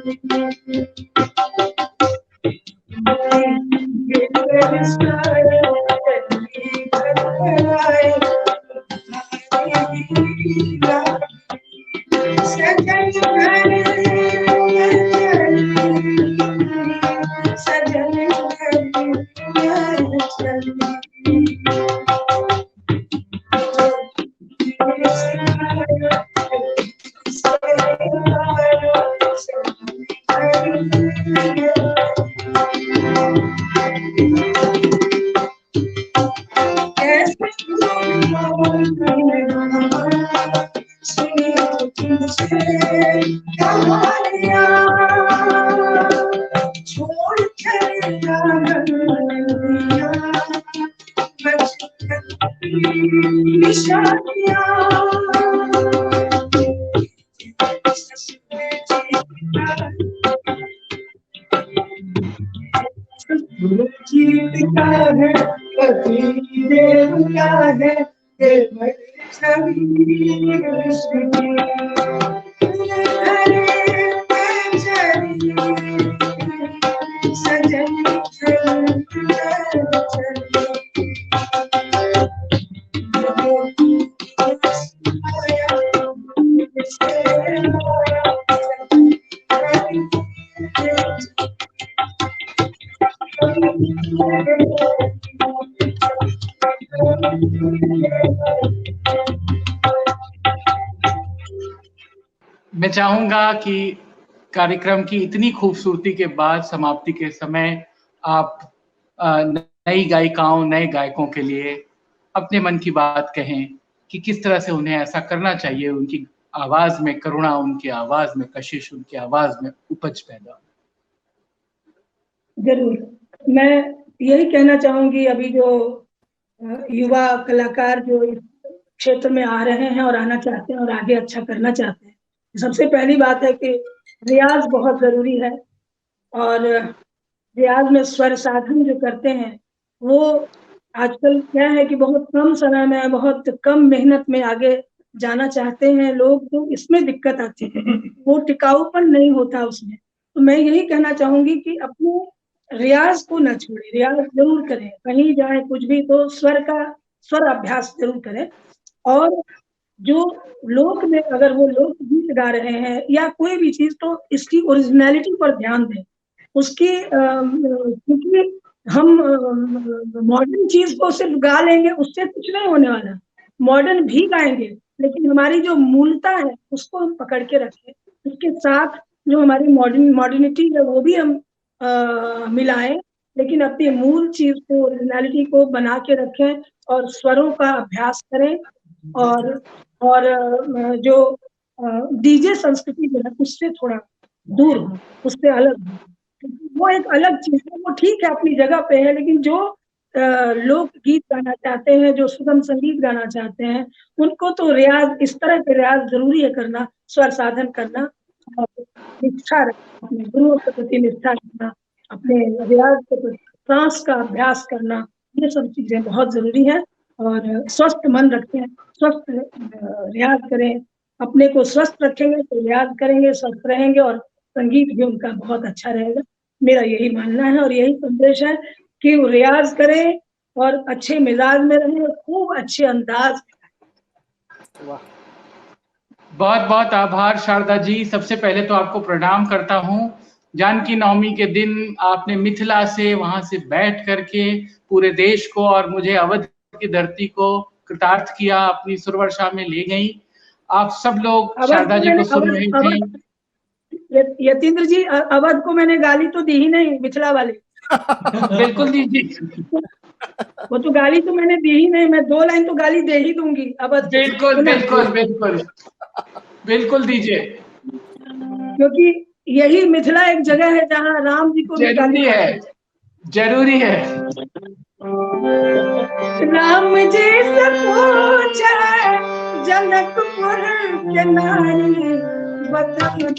C: मैं चाहूंगा कि कार्यक्रम की इतनी खूबसूरती के बाद समाप्ति के समय आप नई गायिकाओं, नए गायकों के लिए अपने मन की बात कहें कि किस तरह से उन्हें ऐसा करना चाहिए, उनकी आवाज में करुणा, उनकी आवाज में कशिश, उनकी आवाज में उपज पैदा हो।
B: जरूर, मैं यही कहना चाहूंगी, अभी जो युवा कलाकार जो इस क्षेत्र में आ रहे हैं और आना चाहते हैं और आगे अच्छा करना चाहते हैं, सबसे पहली बात है कि रियाज बहुत जरूरी है। और रियाज में स्वर साधन जो करते हैं वो आजकल क्या है कि बहुत कम समय में, बहुत कम मेहनत में आगे जाना चाहते हैं लोग, तो इसमें दिक्कत आती है, वो टिकाऊपन नहीं होता उसमें। तो मैं यही कहना चाहूंगी कि अपने रियाज को न छोड़े, रियाज जरूर करें, कहीं जाए कुछ भी तो स्वर अभ्यास जरूर करें। और जो लोक में अगर वो लोक गीत गा रहे हैं या कोई भी चीज, तो इसकी ओरिजिनलिटी पर ध्यान दें उसकी, क्योंकि हम मॉडर्न चीज को सिर्फ गा लेंगे उससे कुछ नहीं होने वाला। मॉडर्न भी गाएंगे लेकिन हमारी जो मूलता है उसको हम पकड़ के रखें, उसके साथ जो हमारी मॉडर्निटी है वो भी हम मिलाएं, लेकिन अपनी मूल चीज को, ओरिजिनलिटी को बना के रखें और स्वरों का अभ्यास करें। और जो डीजे संस्कृति जो है उससे थोड़ा दूर हो, उससे अलग हो, वो एक अलग चीज है, वो ठीक है अपनी जगह पे है, लेकिन जो लोक गीत गाना चाहते हैं, जो सुगम संगीत गाना चाहते हैं, उनको तो रियाज, इस तरह के रियाज जरूरी है करना, स्वर साधन करना, और निष्ठा रखना, अपने गुरुओं के प्रति निष्ठा रखना, अपने रियाज के प्रति सांस का अभ्यास करना, ये सब चीजें बहुत जरूरी है। और स्वस्थ मन रखें, स्वस्थ रियाज करें, अपने को स्वस्थ रखेंगे तो रियाज करेंगे, स्वस्थ रहेंगे और संगीत भी उनका बहुत अच्छा रहेगा। मेरा यही मानना है और यही संदेश है कि वो रियाज करें और अच्छे मिजाज में रहें, खूब अच्छे अंदाज।
C: बहुत बहुत आभार शारदा जी। सबसे पहले तो आपको प्रणाम करता हूँ। जानकी नवमी के दिन आपने मिथिला से, वहां से बैठ करके पूरे देश को और मुझे अवध की धरती को कृतार्थ किया, अपनी सुरवर्षा में ले गई। आप सब लोग शारदा जी को सुन रहे थे।
B: यतीन्द्र जी, अवध को मैंने गाली तो दी ही नहीं, मिथिला वाली।
C: बिल्कुल दीजिए,
B: वो तो गाली तो मैंने दी ही नहीं, मैं 2 लाइन तो गाली दे ही दूंगी अवध।
C: बिल्कुल बिल्कुल बिल्कुल बिल्कुल दीजिए,
B: क्योंकि यही मिथिला एक जगह है जहाँ राम जी को भी गाली
C: है, जरूरी है।
B: राम जी से पूछे जनकपुर के नारी, बताओ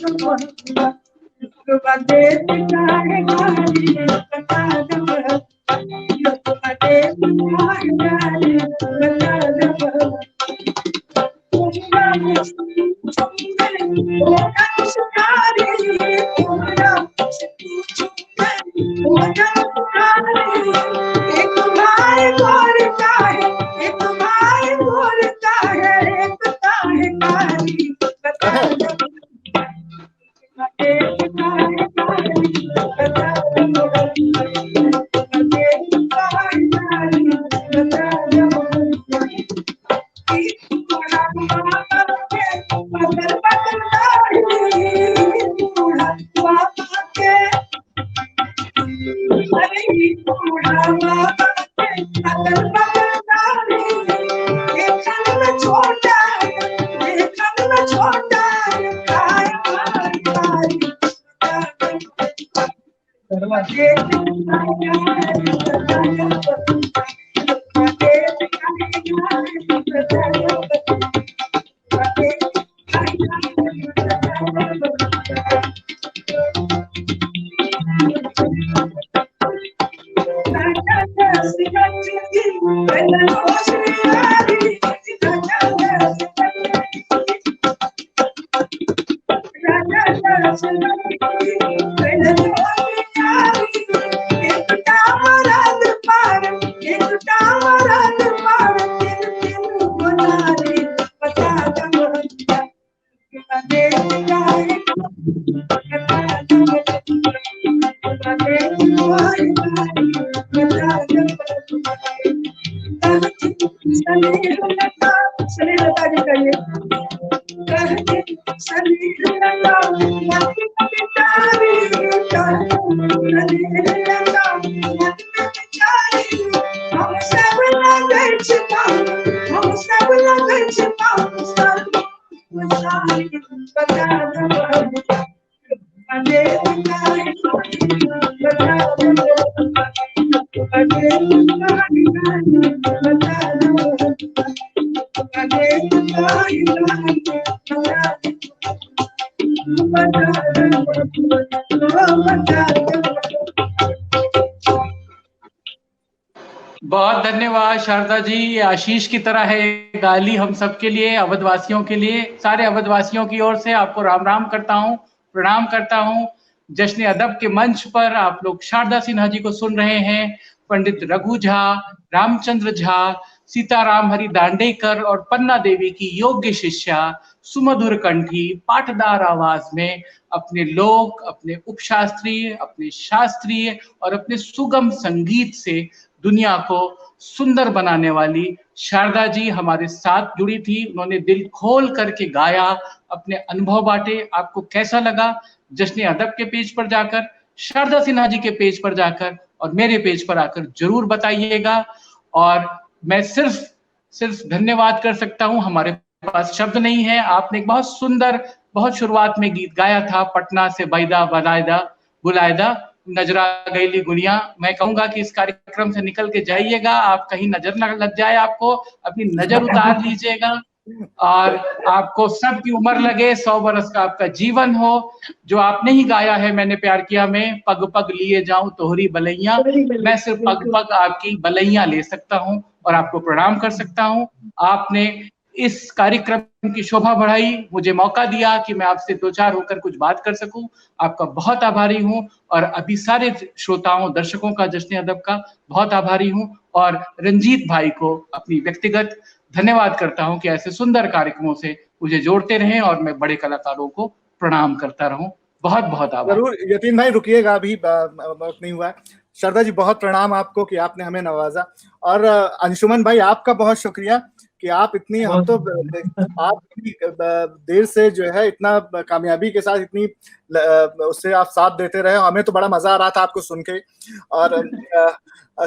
C: बहुत धन्यवाद शारदा जी। ये आशीष की तरह है गाली हम सबके लिए, अवधवासियों के लिए। सारे अवधवासियों की ओर से आपको राम राम करता हूँ, प्रणाम करता हूँ। जश्न अदब के मंच पर आप लोग शारदा सिन्हा जी को सुन रहे हैं। पंडित रघु झा, रामचंद्र झा, सीताराम हरि दांडेकर और पन्ना देवी की योग्य शिष्या सुमधुर कंठी पाठदार आवाज में अपने लोक, अपने उपशास्त्रीय, अपने शास्त्रीय और अपने सुगम संगीत से दुनिया को सुंदर बनाने वाली शारदा जी हमारे साथ जुड़ी थी। उन्होंने दिल खोल करके गाया, अपने अनुभव बांटे। आपको कैसा लगा? जश्न अदब के पेज पर जाकर, शारदा सिन्हा जी के पेज पर जाकर और मेरे पेज पर आकर जरूर बताइएगा। और मैं सिर्फ धन्यवाद कर सकता हूं, हमारे पास शब्द नहीं है। आपने एक बहुत सुंदर, बहुत शुरुआत में गीत गाया था, पटना से बैदा बनायदा बुलायदा नजरा गईली गुड़िया। मैं कहूंगा कि इस कार्यक्रम से निकल के जाइएगा, आप कहीं नजर न लग जाए आपको, अपनी नजर उतार लीजिएगा और आपको सबकी उम्र लगे, 100 बरस का आपका जीवन हो। जो आपने ही गाया है मैंने प्यार किया में, पग पग लिए जाऊं तोहरी बलैया, मैं सिर्फ पग पग आपकी बलैया ले सकता हूं और आपको प्रणाम कर सकता हूं। आपने इस कार्यक्रम की शोभा बढ़ाई, मुझे मौका दिया कि मैं आपसे दो चार होकर कुछ बात कर सकूं। आपका बहुत आभारी हूं और अभी सारे श्रोताओं, दर्शकों का, जश्न अदब का बहुत आभारी हूं। और रंजीत भाई को अपनी व्यक्तिगत धन्यवाद करता हूं कि ऐसे सुंदर कार्यक्रमों से मुझे जोड़ते रहें और मैं बड़े कलाकारों को प्रणाम करता रहूं। बहुत बहुत आभार।
A: जरूर यतीन भाई, रुकिएगा, अभी वक्त नहीं हुआ। शारदा जी बहुत प्रणाम आपको कि आपने हमें नवाजा। और अंशुमन भाई आपका बहुत शुक्रिया कि आप इतनी, हम तो आप देर से जो है इतना कामयाबी के साथ इतनी उससे आप साथ देते रहे, हमें तो बड़ा मजा आ रहा था आपको सुन के। और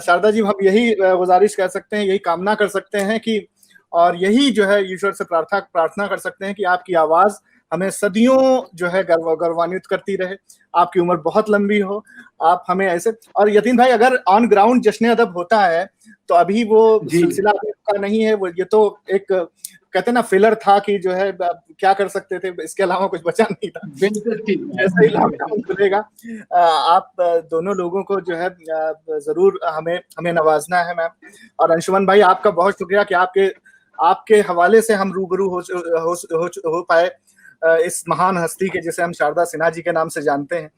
A: शारदा जी हम यही गुजारिश कर सकते हैं, यही कामना कर सकते हैं कि, और यही जो है ईश्वर से प्रार्थना कर सकते हैं कि आपकी आवाज हमें सदियों जो है गौरवान्वित करती रहे, आपकी उम्र बहुत लंबी हो, आप हमें ऐसे। और यतीन भाई अगर ऑन ग्राउंड जश्न अदब होता है तो तो अभी वो
C: जी।
A: सिलसिला अभी रुका नहीं है, वो ये तो एक कहते हैं ना फिलर था कि जो है क्या कर सकते थे, इसके अलावा कुछ बचा नहीं था।
C: बिल्कुल ठीक है।
A: जैसे ही लॉकडाउन खुलेगा आप दोनों लोगों को जो है जरूर हमें नवाजना है मैम। और अंशुमन भाई आपका बहुत शुक्रिया कि आपके हवाले से हम रूबरू हो पाए इस महान हस्ती के, जिसे हम शारदा सिन्हा जी के नाम से जानते हैं।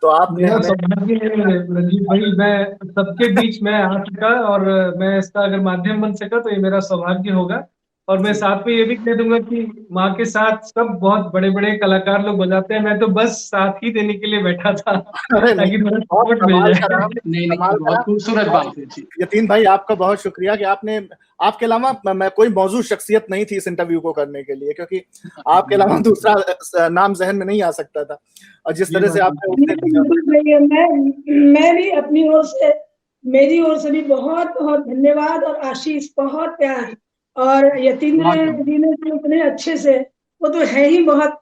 A: तो आपने
D: मेरा
A: हमें
D: सौभाग्य है रंजीत भाई, मैं सबके बीच में आ चुका और मैं इसका अगर माध्यम बन सका तो ये मेरा सौभाग्य होगा। और मैं साथ में ये भी कह दूंगा कि माँ के साथ सब बहुत बड़े बड़े कलाकार लोग बजाते हैं, मैं तो बस साथ ही देने के लिए बैठा था
A: अरे नहीं,
D: ताकि थोड़ा
A: बहुत
D: सपोर्ट मिल
A: कमाल
D: जाए।
A: करा,
C: नहीं नहीं,
A: कमाल
C: बहुत
A: करा।
C: खूबसूरत बात है जी।
A: यतीन भाई आपका बहुत शुक्रिया कि आपके अलावा मैं कोई मौजूद शख्सियत नहीं थी इस इंटरव्यू को करने के लिए, क्योंकि आपके अलावा दूसरा नाम जहन में नहीं आ सकता था। और जिस
D: ये
A: तरह से
D: बात
A: आपने
B: बिल्कुल भैया, मैं भी अपनी ओर से, मेरी ओर से भी बहुत बहुत धन्यवाद और आशीष, बहुत प्यार। और यतीन्द्र जी ने जो इतने अच्छे से, वो तो है ही बहुत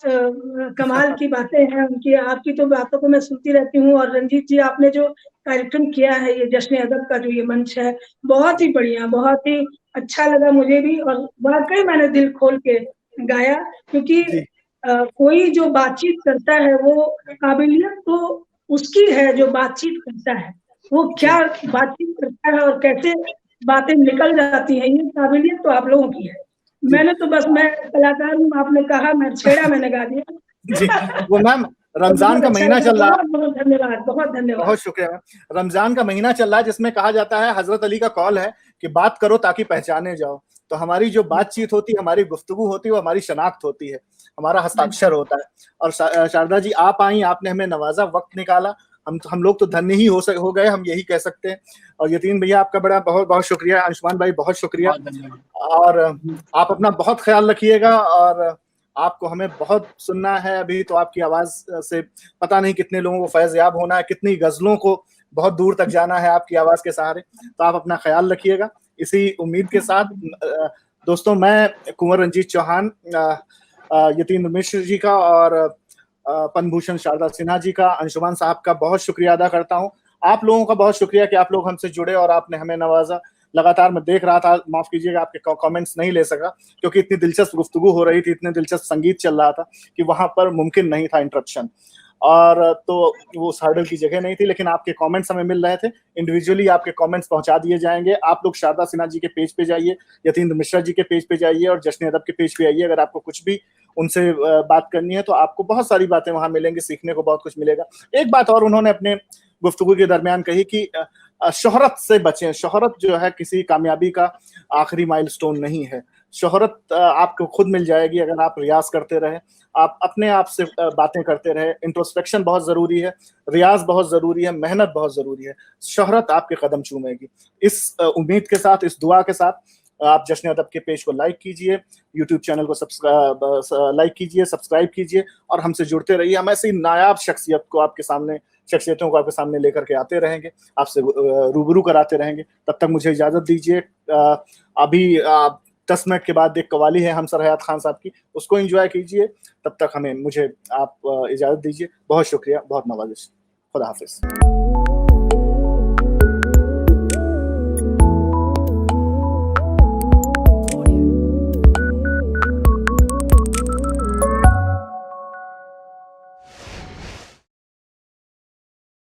B: कमाल की बातें हैं उनकी, आपकी तो बातों को मैं सुनती रहती हूँ। और रंजीत जी आपने जो कार्यक्रम किया है, ये जश्न अदब का जो ये मंच है, बहुत ही बढ़िया, बहुत ही अच्छा लगा मुझे भी। और वाकई मैंने दिल खोल के गाया, क्योंकि
A: जी
B: कोई जो बातचीत करता है वो काबिलियत तो उसकी है जो बातचीत करता है, वो क्या बातचीत करता है और कैसे बातें निकल जाती हैं, ये काबिलियत तो आप लोगों की है। मैंने तो बस, मैं कलाकार हूँ, आपने कहा, मैं छेड़ा, मैंने गा दिया।
A: जी। वो मैम
B: तो
A: रमजान
B: बहुत
A: का
B: अच्छा
A: महीना
B: लगा,
A: चल रहा है,
B: बहुत बहुत धन्यवाद, बहुत धन्यवाद।
A: बहुत शुक्रिया मैम। रमजान का महीना चल रहा है जिसमें कहा जाता है, हजरत अली का कौल है कि बात करो ताकि पहचाने जाओ। तो हमारी जो बातचीत होती है, हमारी गुफ्तगू होती है, वो हमारी शनाख्त होती है, हमारा हस्ताक्षर होता है। और शारदा जी आप आई, आपने हमें नवाजा, वक्त निकाला, हम लोग तो धन्य ही हो गए, हम यही कह सकते हैं। और यतीन भैया आपका बहुत बहुत शुक्रिया, अंशुमान भाई बहुत शुक्रिया।
C: बहुत धन्यवाद।
A: और आप अपना बहुत ख्याल रखिएगा। और आपको हमें बहुत सुनना है, अभी तो आपकी आवाज से पता नहीं कितने लोगों को फैज़याब होना है, कितनी गजलों को बहुत दूर तक जाना है आपकी आवाज के सहारे। तो आप अपना ख्याल रखिएगा। इसी उम्मीद के साथ दोस्तों, मैं कुंवर रंजीत चौहान, यतीन्द्र मिश्र जी का और पद्म भूषण शारदा सिन्हा जी का, अंशुमान साहब का बहुत शुक्रिया अदा करता हूँ। आप लोगों का बहुत शुक्रिया कि आप लोग हमसे जुड़े और आपने हमें नवाजा। लगातार मैं देख रहा था, माफ कीजिएगा आपके कमेंट्स नहीं ले सका, क्योंकि इतनी दिलचस्प गुफ्तगू हो रही थी, इतने दिलचस्प संगीत चल रहा था कि वहां पर मुमकिन नहीं था इंटरप्शन, और तो वो हर्डल की जगह नहीं थी। लेकिन आपके कमेंट्स हमें मिल रहे थे, इंडिविजुअली आपके कमेंट्स पहुंचा दिए जाएंगे। आप लोग शारदा सिन्हा जी के पेज पे जाइए, यतीन्द्र मिश्रा जी के पेज पे जाइए और जश्न अदब के पेज पे आइए। अगर आपको कुछ भी उनसे बात करनी है तो आपको बहुत सारी बातें वहां मिलेंगी, सीखने को बहुत कुछ मिलेगा। एक बात और उन्होंने अपने गुफ्तगू के दरमियान कही कि शोहरत से बचें। शोहरत जो है किसी कामयाबी का आखिरी माइलस्टोन नहीं है। शोहरत आपको खुद मिल जाएगी अगर आप रियाज करते रहे, आप अपने आप से बातें करते रहे। इंट्रोस्पेक्शन बहुत जरूरी है, रियाज बहुत जरूरी है, मेहनत बहुत जरूरी है। शोहरत आपके कदम चूमेगी। इस उम्मीद के साथ, इस दुआ के साथ, आप जश्न अदब के पेज को लाइक कीजिए, यूट्यूब चैनल को लाइक कीजिए, सब्सक्राइब कीजिए और हमसे जुड़ते रहिए। हम ऐसी नायाब शख्सियतों को आपके सामने लेकर के आते रहेंगे, आपसे रूबरू कराते रहेंगे। तब तक मुझे इजाजत दीजिए। अभी 10 मिनट के बाद एक कवाली है हमसर हयात खान साहब की, उसको एंजॉय कीजिए। तब तक मुझे आप इजाजत दीजिए। बहुत शुक्रिया, बहुत नवाजिश। खुदा हाफिज।